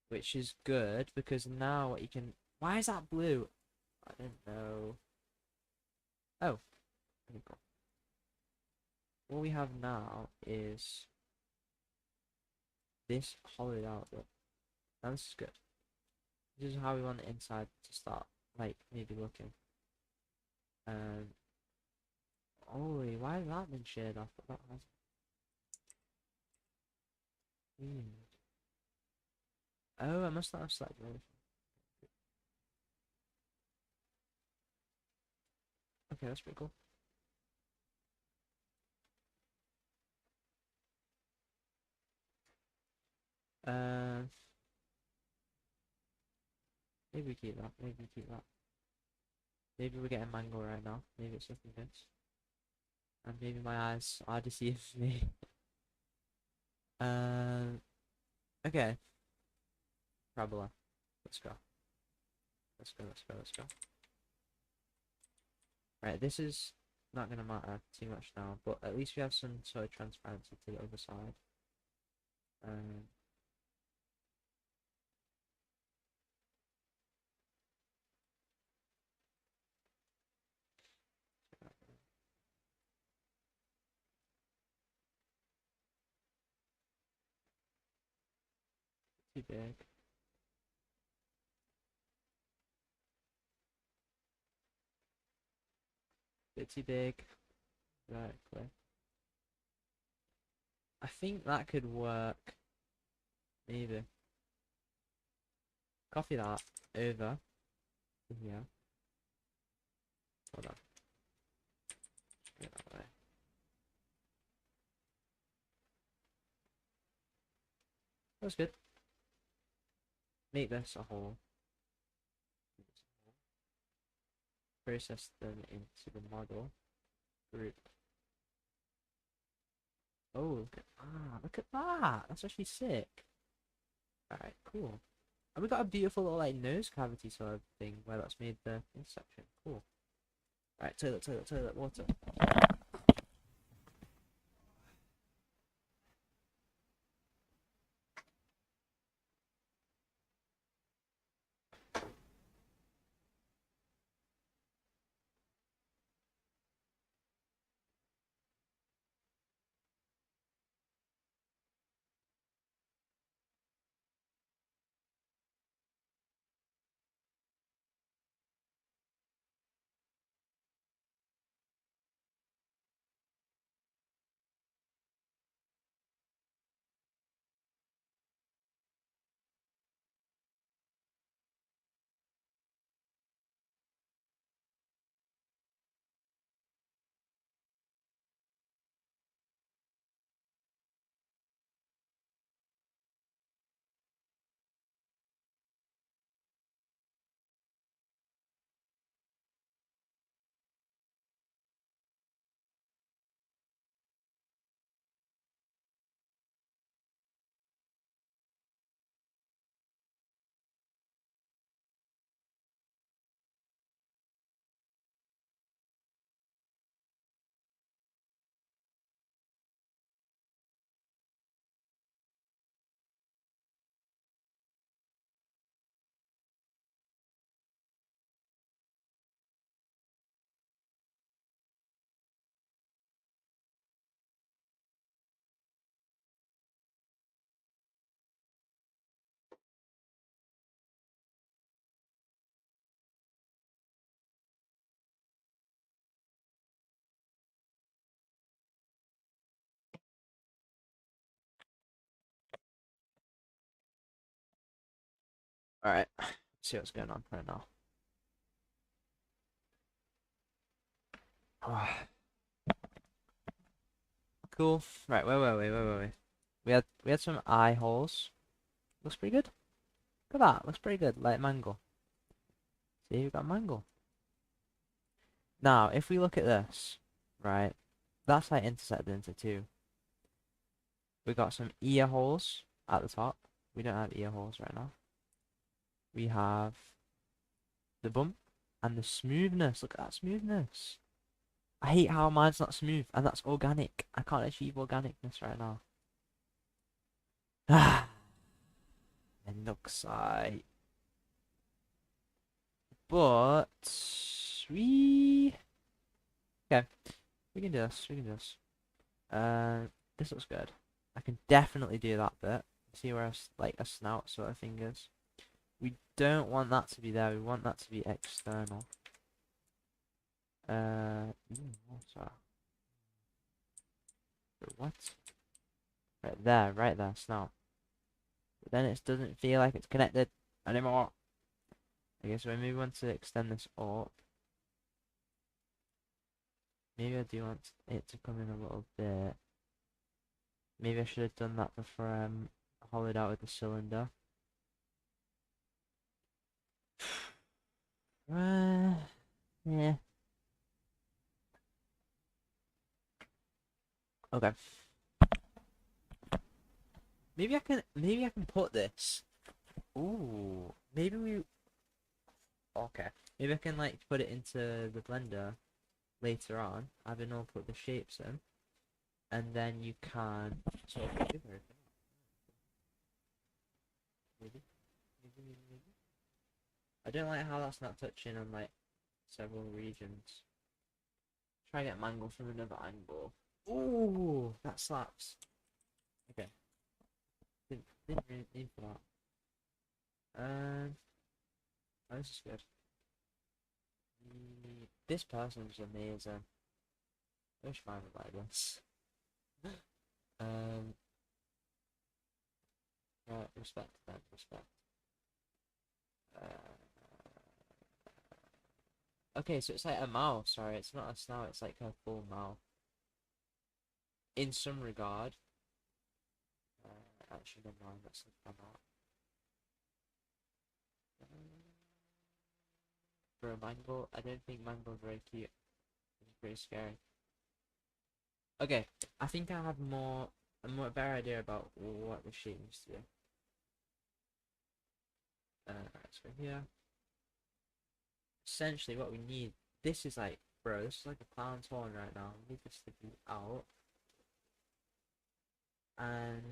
which is good because now what you can. Why is that blue? I don't know. Oh, okay, cool. What we have now is this hollowed out bit. Now this is good. This is how we want the inside to start, like maybe looking. Holy, why has that been shared off? That has. Weird. Oh, I must not have selected everything. Okay, that's pretty cool. Uh, maybe we keep that. Maybe we keep that. Maybe we're getting mango right now. Maybe it's looking good. And maybe my eyes are deceiving me. Okay. Parabola. Let's go. Let's go. Right, this is not gonna matter too much now, but at least we have some sort of transparency to the other side. Um, too big. Bit too big. Exactly. I think that could work. Maybe. Copy that over to here. Hold on. Get that way. That's good. Make this a whole. Process them into the model group. Oh, look at that. That's actually sick. Alright, cool. And we got a beautiful little like nose cavity sort of thing where that's made the intersection. Cool. Alright, toilet, water. Alright, see what's going on right now. Cool. Right, wait. We had some eye holes. Looks pretty good. Look at that. Looks pretty good. Like mango. See, we've got mango. Now, if we look at this, right, that's like intersected into two. We got some ear holes at the top. We don't have ear holes right now. We have the bump and the smoothness. Look at that smoothness. I hate how mine's not smooth, and that's organic. I can't achieve organicness right now. Ah, it looks like, but we okay. We can do this. We can do this. This looks good. I can definitely do that bit. See where like a snout sort of thing is. We don't want that to be there. We want that to be external. What's that? What? Right there, snout. But then it doesn't feel like it's connected anymore. Okay, so I maybe want to extend this up. Maybe I do want it to come in a little bit. Maybe I should have done that before hollowed out with the cylinder. Yeah. Okay. Maybe I can put this. Ooh. Okay. Maybe I can like put it into the blender later on. Having all put the shapes in. And then you can sort of maybe. Maybe. I don't like how that's not touching on like several regions. Try to get mango from another angle. Ooh, that slaps. Okay. Didn't really need for that. Oh, this is good. This person's amazing. I wish mine was like this. Um, right, respect then, respect. Uh, okay, so it's like a mouth, sorry, it's not a snout, it's like a full mouth. In some regard. Actually, never mind, that's not that. For a mango, I don't think mango's very cute. It's pretty scary. Okay, I think I have a better idea about what the shape needs to be. Let's go here. Essentially, what we need, this is like, bro, this is like a clown's horn right now. We need this to be out. And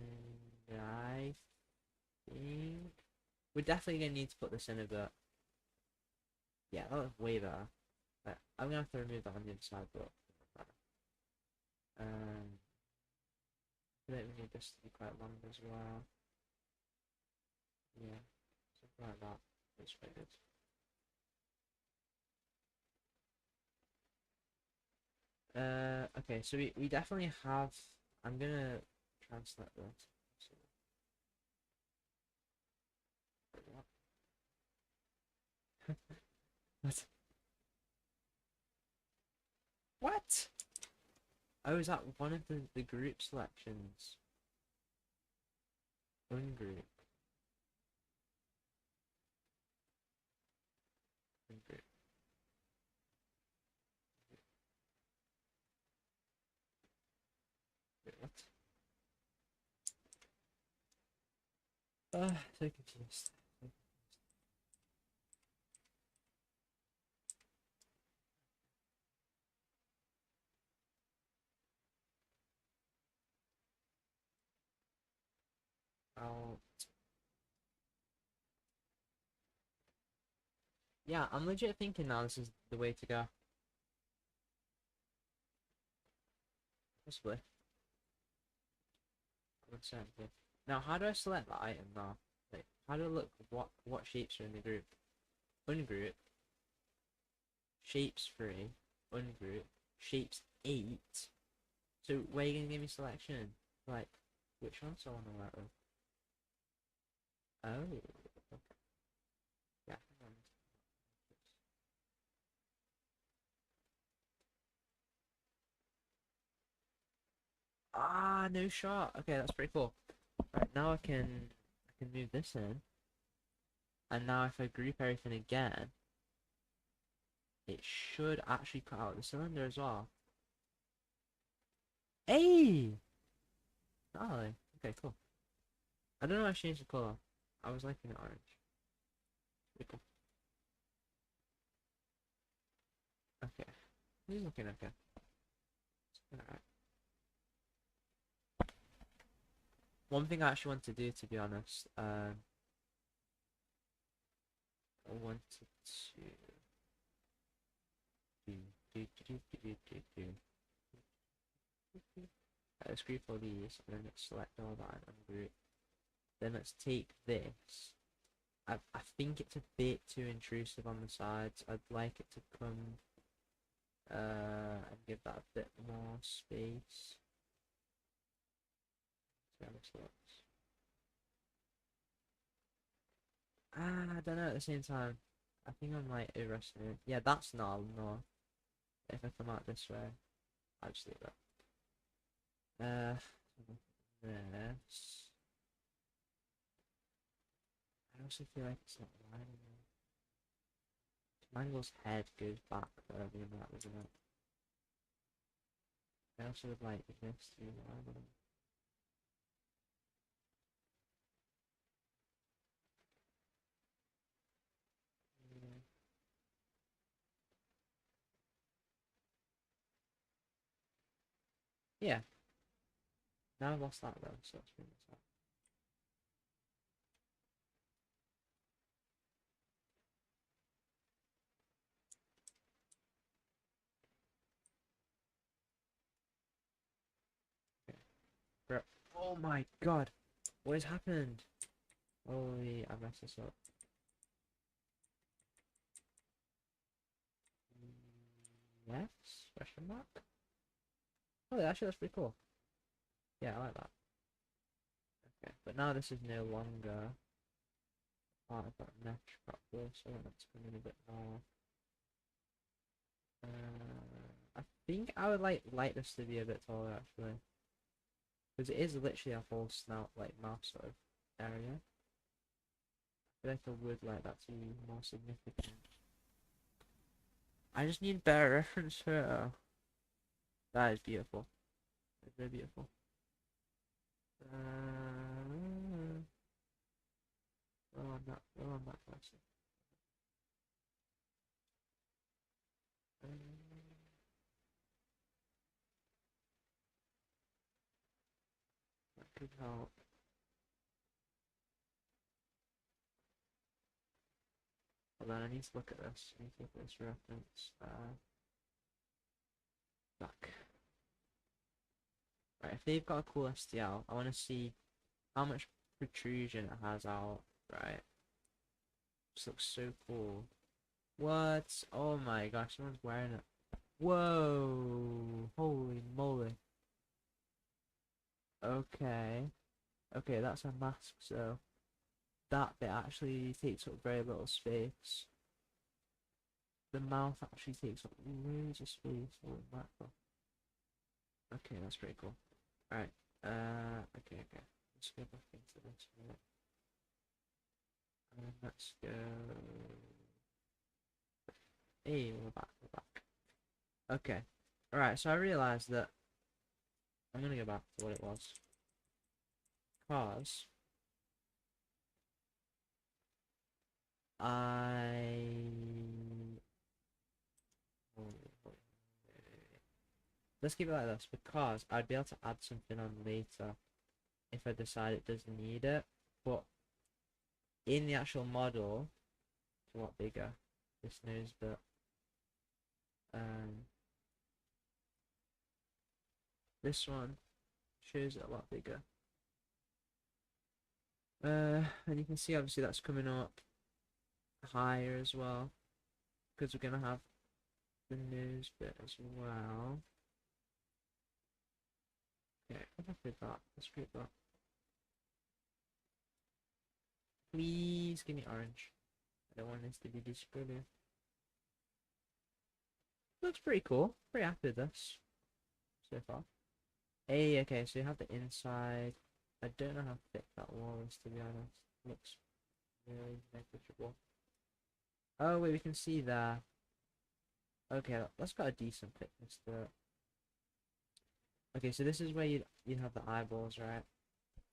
I think we're definitely gonna need to put this in a bit. Yeah, that was way better. Right, I'm gonna have to remove that on the other side, but I think we need this to be quite long as well. Yeah, something like that. That's quite good. Okay, so we definitely have. I'm gonna translate this. So, what? What? Oh, is that one of the group selections? Ungroup. Ungroup. Wait, what? So confused. Oh. Yeah, I'm legit thinking now this is the way to go. Possibly. Uncertainty. Now, how do I select that item now? Like, how do I look what shapes are in the group? Ungroup, shapes 3, ungroup, shapes 8. So where are you gonna give me selection? Like, which ones do I want to work with? Oh, okay. Ah, no shot. Okay, that's pretty cool. Right, now I can move this in, and now if I group everything again, it should actually cut out the cylinder as well. Hey! Oh, okay, cool. I don't know why I changed the color. I was liking it orange. Pretty cool. Okay, this is looking okay. Alright. One thing I actually want to do, to be honest, I wanted to let's group all these, and then let's select all that and ungroup. Then let's take this. I think it's a bit too intrusive on the sides. I'd like it to come and give that a bit more space. See how this looks. I don't know at the same time. I think I'm like overestimating. Yeah, that's not no. If I come out this way, I'll just leave that. This. I also feel like it's not lining up. Mango's head goes back further than that, doesn't it? I also would like this to be lining. Yeah, now I've lost that though, so let's bring this up. Okay. Bro. Oh my god! What has happened? Holy, I messed this up. Yes? Question mark? Oh, actually that's pretty cool. Yeah, I like that. Okay, but now this is no longer part of that mesh properly, so let's come in a bit more. I think I would like this to be a bit taller actually, because it is literally a full snout like mouth sort of area. I feel like I would like that to be more significant. I just need better reference photo. That is beautiful. It's very beautiful. Well on that person. That could help. But then I need to look at this. I need to look at this reference. Back. Right, if they've got a cool STL, I want to see how much protrusion it has out. Right. This looks so cool. What? Oh my gosh, someone's wearing it. Whoa! Holy moly. Okay. Okay, that's a mask, so that bit actually takes up very little space. The mouth actually takes up loads of space. Holy mackerel. Okay, that's pretty cool. Alright. Okay. Let's go back into this bit. And let's go. Hey, we're back. Okay. Alright, so I realised that I'm gonna go back to what it was. Because I let's keep it like this, because I'd be able to add something on later if I decide it doesn't need it. But in the actual model, it's a lot bigger. This nose bit. Um, this one shows it a lot bigger. And you can see obviously that's coming up higher as well, because we're gonna have the nose bit as well. Okay, what if I did that? Let's create that. Please give me orange. I don't want this to be discolored. Looks pretty cool. Pretty happy with this so far. Hey, okay, so you have the inside. I don't know how thick that wall is, to be honest. Looks really negligible. Oh, wait, we can see there. Okay, that's got a decent thickness to it. Okay, so this is where you'd have the eyeballs, right?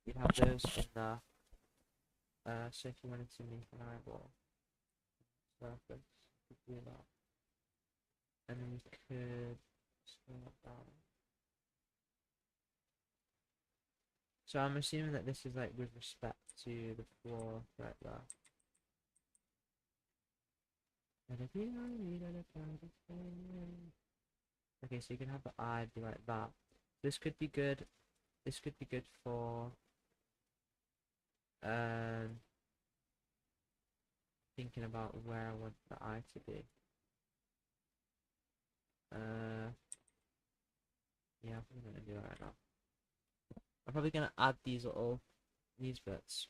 You'd have those in there. So if you wanted to make an eyeball surface, you could do that. And then you could scale it down. So I'm assuming that this is like with respect to the floor right there. Okay, so you can have the eye be like that. This could be good. This could be good for um thinking about where I want the eye to be. Uh, yeah, I'm gonna do that right now. I'm probably gonna add these bits,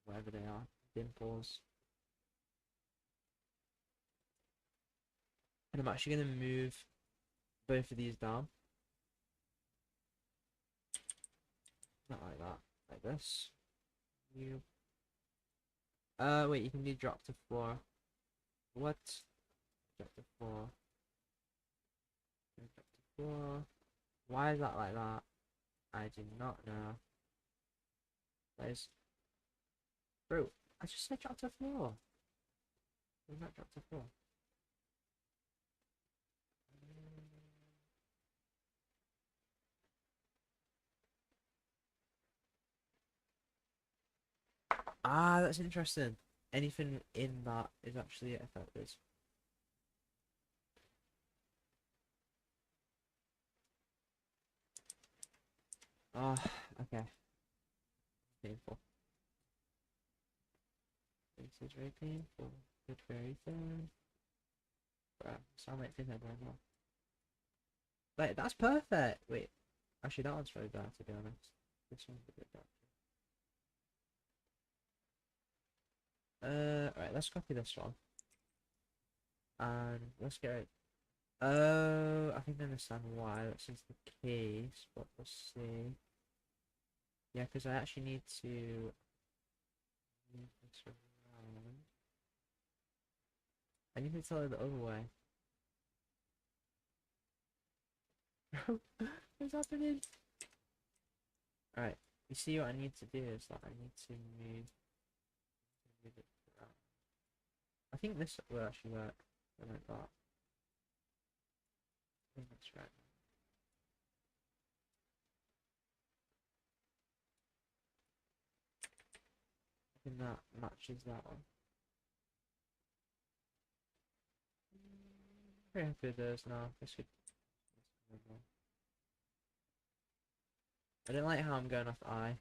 whatever they are, dimples, and I'm actually gonna move both of these down, not like that, like this. You, wait, you can do drop to floor. What? Drop to floor. Drop to floor. Why is that like that? I do not know. That is, bro. I just said drop to floor. Where's that drop to floor? Ah, that's interesting. Anything in that is actually affected. Ah, okay. Painful. This is very painful. It's very thin. Bruh, sound like thin head right now. Like, that's perfect! Wait, actually that one's very bad to be honest. This one's a bit bad. Alright, let's copy this one. And let's get it. Oh, I think I understand why that's just the case, but we'll see. Yeah, because I actually need to move this around. I need to tell her the other way. What's happening? Alright, you see what I need to do is that I need to move it around. I think this will actually work. Like that. I think that's right. I think that matches that one. Very happy with those now. This could. I don't like how I'm going off the eye.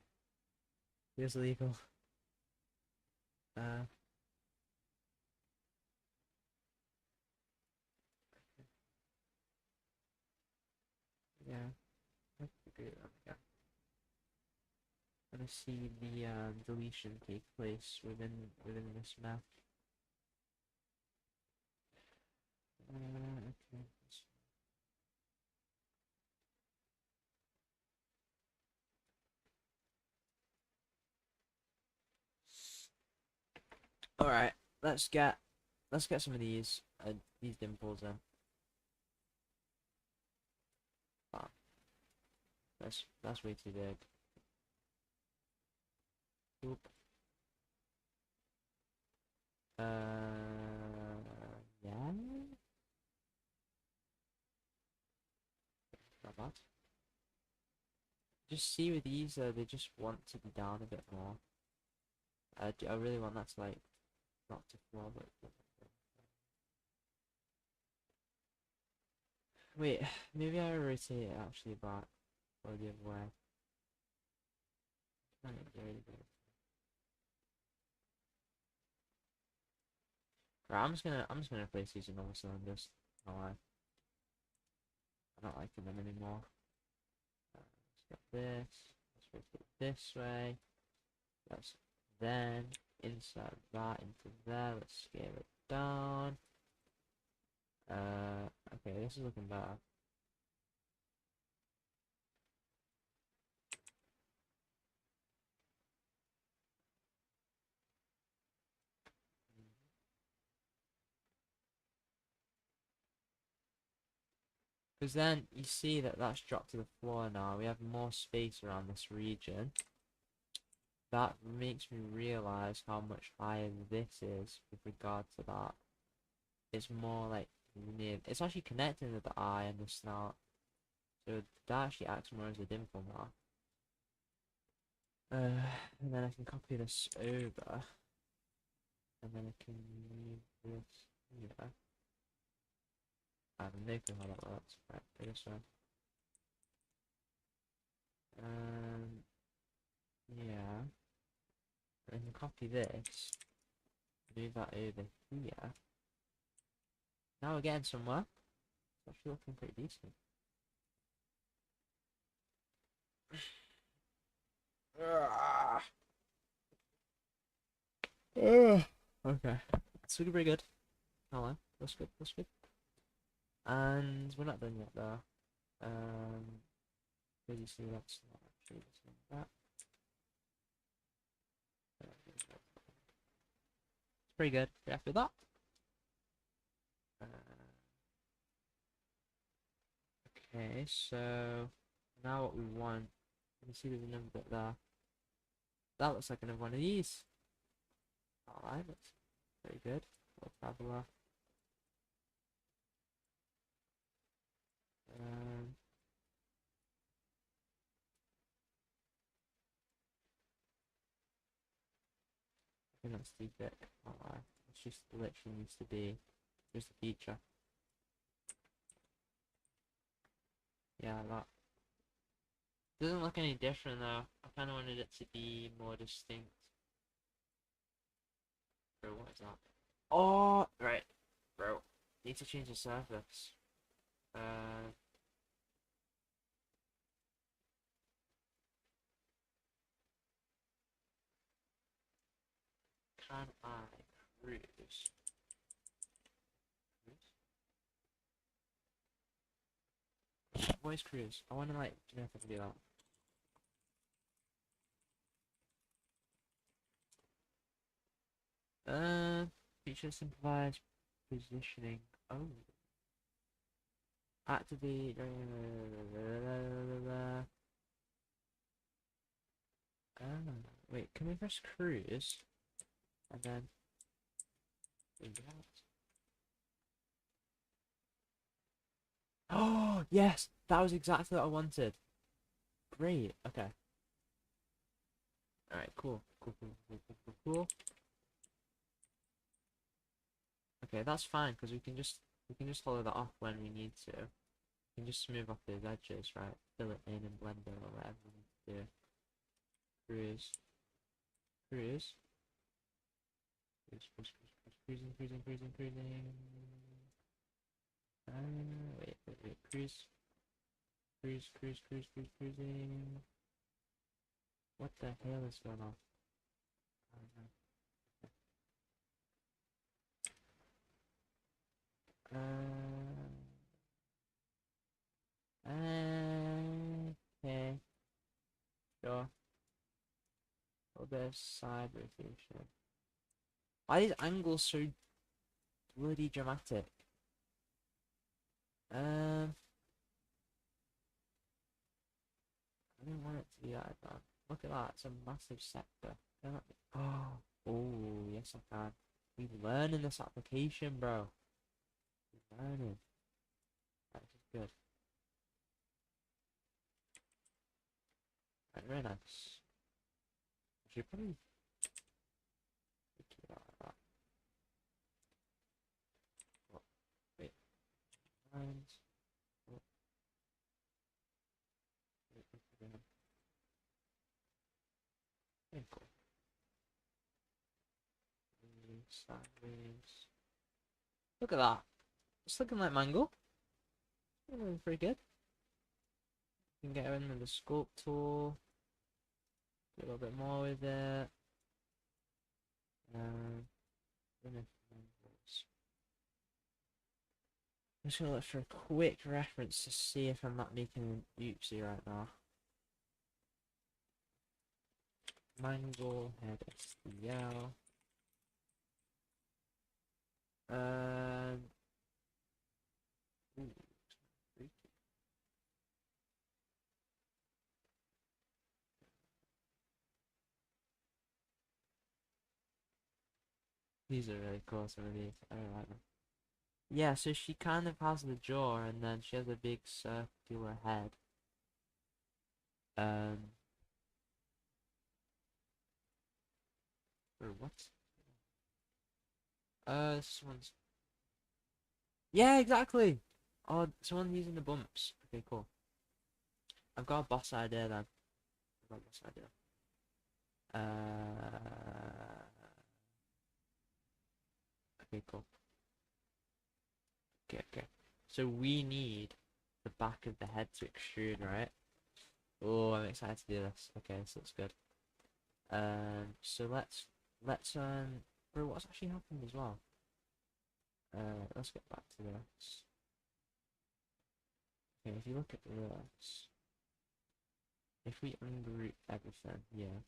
Feels illegal. Uh, yeah, I agree with that. Yeah. I'm gonna see the deletion take place within this map. Okay. All right, let's get some of these dimples in. Ah, that's way too big. Oop. Yeah, not bad. Just see with these, they just want to be down a bit more. I really want that to like not to floor, but wait, maybe I rotate it actually back or the other way. Right, I'm just gonna replace these with normal cylinders. No lie. I'm not liking them anymore. Let's get this. Let's rotate this way. Let's then insert that into there. Let's scale it down. Okay, this is looking better. Because then you see that that's dropped to the floor now. We have more space around this region. That makes me realize how much higher this is with regard to that. It's more like near. It's actually connecting with the eye and the snout. So that actually acts more as a dimple now. And then I can copy this over. And then I can move this here. I have no clue how that works. Right, do this one. Yeah. I can copy this. Move that over here. Now we're getting somewhere. It's actually looking pretty decent. Okay. It's looking pretty good. Hello. That's good, that's good. And we're not done yet though. As you see, that's not actually the same as that. It's pretty good. Pretty happy with that. Okay, so now what we want, you can see there's another bit there. That looks like another one of these. Alright, that's pretty good. We'll traveler. I think that's too thick. Alright, it's just literally needs to be just a feature. Yeah, that doesn't look any different though. I kind of wanted it to be more distinct. Bro, what is that? Oh, right, bro. Need to change the surface. Can I cruise? What is cruise? I wanna like, do you know if I can do that? Feature simplifies positioning. Oh. Activate. Wait, can we press cruise? And then. Oh, yes! That was exactly what I wanted. Great, okay. Alright, cool. Cool. Okay, that's fine, because we can just follow that off when we need to. We can just smooth off those edges, right? Fill it in and blend it or whatever we need to do. Cruise. Cruise. Cruising. Wait. Cruising. What the hell is going on? I don't know. Okay. Sure. A little bit of side rotation. Why are these angles so bloody dramatic? I don't want it to be like that. Look at that, it's a massive sector. Oh, yes I can. We learn in this application, bro. We're learning. That is good. Right, very nice. I should probably keep it like that. Oh, wait. Lines. Oh, wait. Very cool. Sideways. Look at that. It's looking like mango. Looking pretty good. You can get in with the sculpt tool. Do a little bit more with it. I'm just gonna look for a quick reference to see if I'm not making an oopsie right now. Mangle head STL. Ooh, freaky. These are really cool, some of these. I really like them. Yeah, so she kind of has the jaw, and then she has a big circular head. Um, or what? This one's. Yeah, exactly! Oh, someone using the bumps. Okay, cool. I've got a boss idea then. I've got a boss idea. Okay, cool. Okay, okay. So we need the back of the head to extrude, right? Oh, I'm excited to do this. Okay, this looks good. So let's bro, what's actually happened as well? Let's get back to this. Okay, if you look at this, if we ungroup everything, yeah.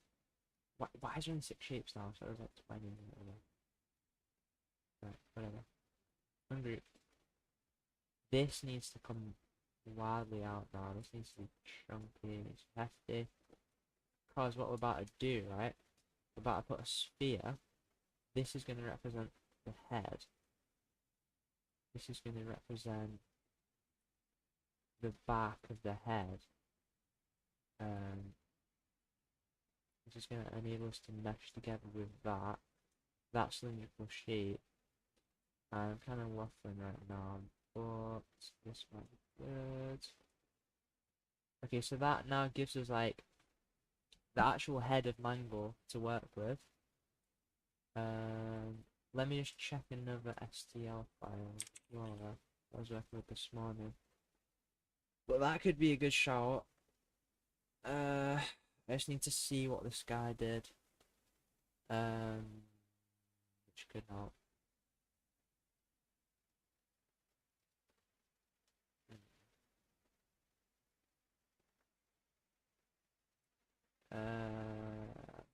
Why is there only 6 shapes now? So there's like 20 or whatever. Right, whatever. Ungroup. This needs to come wildly out now. This needs to be chunky, it's hefty. Because what we're about to do, right? We're about to put a sphere. This is going to represent the head. This is going to represent the back of the head. This is going to enable us to mesh together with that. That cylindrical shape. I'm kind of waffling right now, but this might be good. Okay, so that now gives us like the actual head of Mangle to work with. Let me just check another STL file. Well, I was working with this morning. But that could be a good shout. I just need to see what this guy did. Which could help.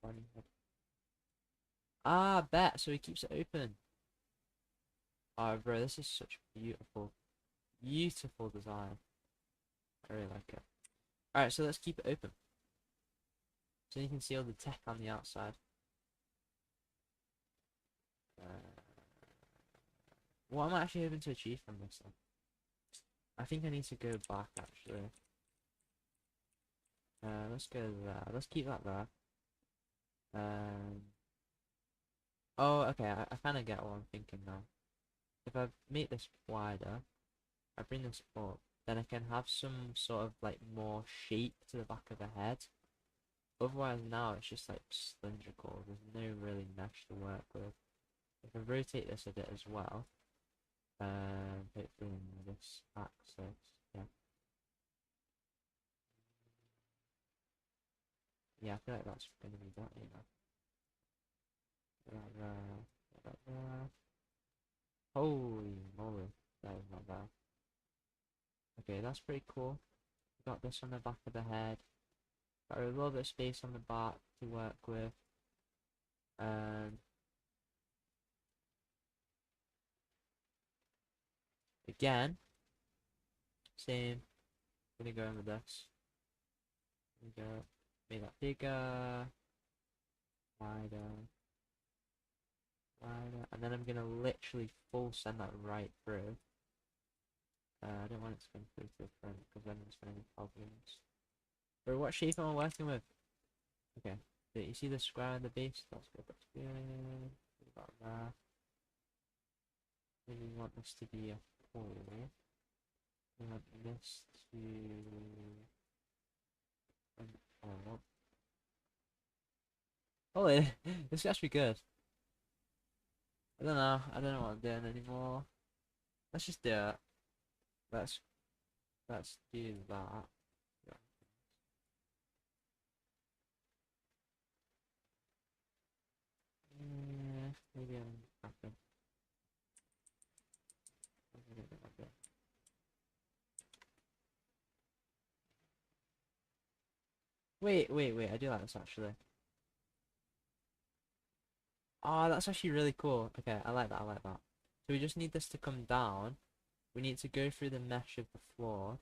Bunny head. Ah, bet. So he keeps it open. Oh, bro, this is such beautiful, beautiful design. I really like it. Alright, so let's keep it open. So you can see all the tech on the outside. What am I actually hoping to achieve from this then? I think I need to go back actually. Let's go there. Let's keep that there. Oh, okay, I kind of get what I'm thinking now. If I make this wider, I bring this up, then I can have some sort of like more shape to the back of the head. Otherwise now it's just like cylindrical, there's no really mesh to work with. If I rotate this a bit as well, hopefully in this axis, yeah. Yeah, I feel like that's going to be that, you know. That. Holy moly, that is not bad. Okay, that's pretty cool. Got this on the back of the head. Got a little bit of space on the back to work with. Again, same. Gonna go in with this. There we go. Make that bigger, wider, wider, and then I'm gonna literally full send that right through. I don't want it to come through to the front because then there's gonna be problems. But what shape am I working with? Okay, so you see the square on the base? Let's go back to here. About that. Then we want this to be a hole. We want this to oh, oh, this is actually good. I don't know. I don't know what I'm doing anymore. Let's just do it. Let's let's do that. Yeah. Maybe I'm happy. Wait. I do like this actually. Oh, that's actually really cool. Okay, I like that. I like that. So we just need this to come down. We need to go through the mesh of the floor.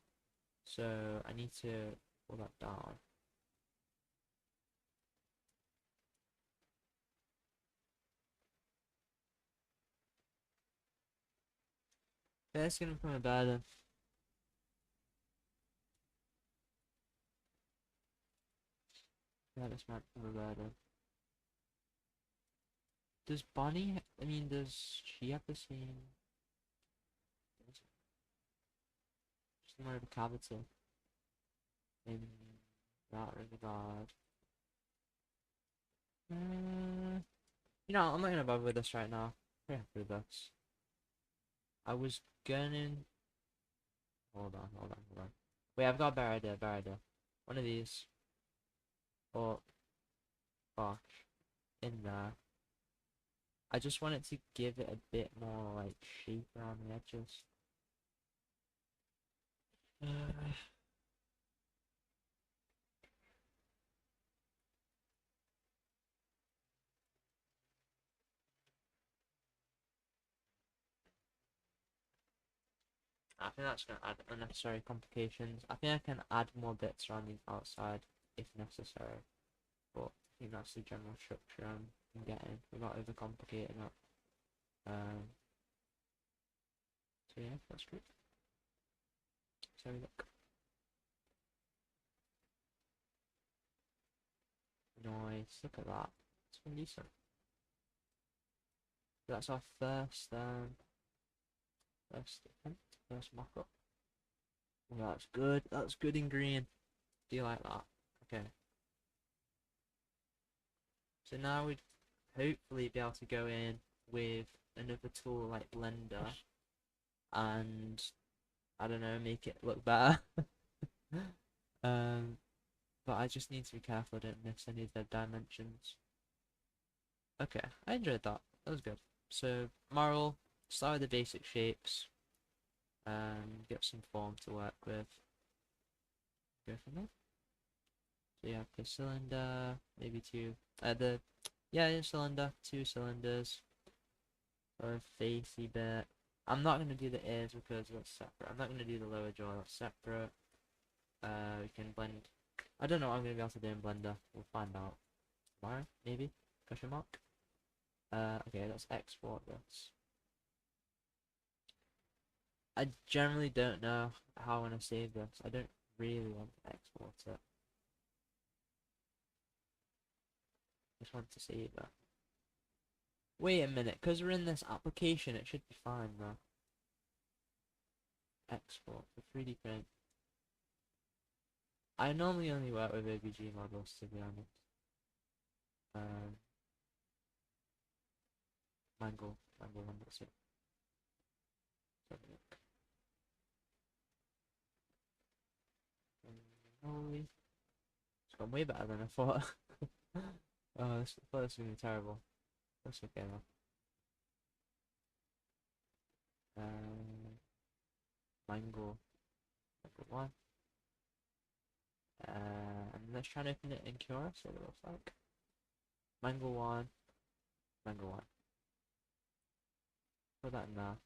So I need to pull that down. Yeah, it's gonna become a burden. Yeah, this might become a burden. Does Bonnie, I mean, does she have the same, similar to cavity in that regard? You know, I'm not gonna bother with this right now. Pretty happy with this. I was gonna, hold on. Wait, I've got a better idea. One of these, or, gosh, in there. I just want it to give it a bit more, like, shape around the edges. I think that's going to add unnecessary complications. I think I can add more bits around the outside if necessary, but I think that's the general structure I'm getting without overcomplicating it. So yeah, that's good. So look, nice. Look at that. It's been decent. That's our first attempt, first mock-up. Oh, that's good. That's good in green. Do you like that? Okay. So now we'd hopefully be able to go in with another tool like Blender and I don't know, make it look better. um, but I just need to be careful I don't miss any of the dimensions. Okay, I enjoyed that. That was good. So, moral, start with the basic shapes, get some form to work with. Go from there. So you have the cylinder, maybe two. Cylinder, two cylinders. Or a facey bit. I'm not gonna do the ears because that's separate. I'm not gonna do the lower jaw. That's separate. We can blend. I don't know what I'm gonna be able to do in Blender. We'll find out tomorrow, maybe? Question mark. Okay, let's export this. I generally don't know how I want to save this. I don't really want to export it. I just want to save it. Wait a minute, because we're in this application, it should be fine though. Export for 3D print. I normally only work with OBG models, to be honest. Mango one, that's it. Holy, it's gone way better than I thought. Oh, I thought this was gonna be terrible. That's okay though. Mango one. And let's try and open it in Cura, see what it looks like. Mango one. Put that in there.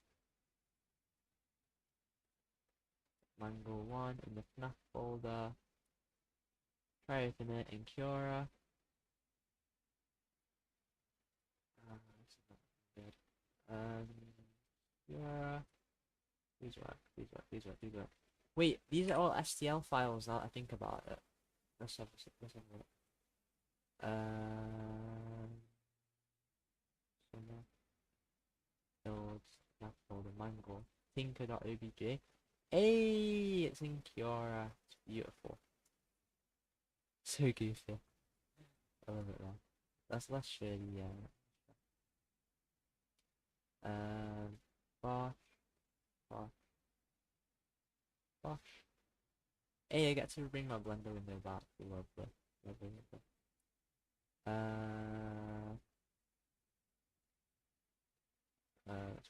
Mango one in the FNAF folder. Try open it in Cura. This is not good. Cura. Please work. Wait, these are all STL files now that I think about it. Let's have a look. Build snap folder mango. Tinker.obj. Hey, it's in Kiora. It's beautiful. So goofy. I love it though. Let's show the Bosh, Bosh, Bosh. Hey, I get to bring my Blender window back. Lovely. Let's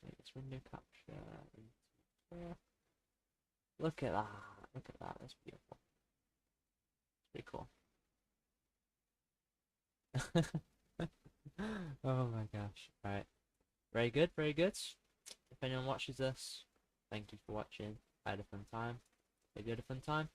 make this window capture. Look at that. That's beautiful. It's pretty cool. Oh my gosh. Right. Very good. If anyone watches this, thank you for watching. I had a fun time. Hope you had a fun time.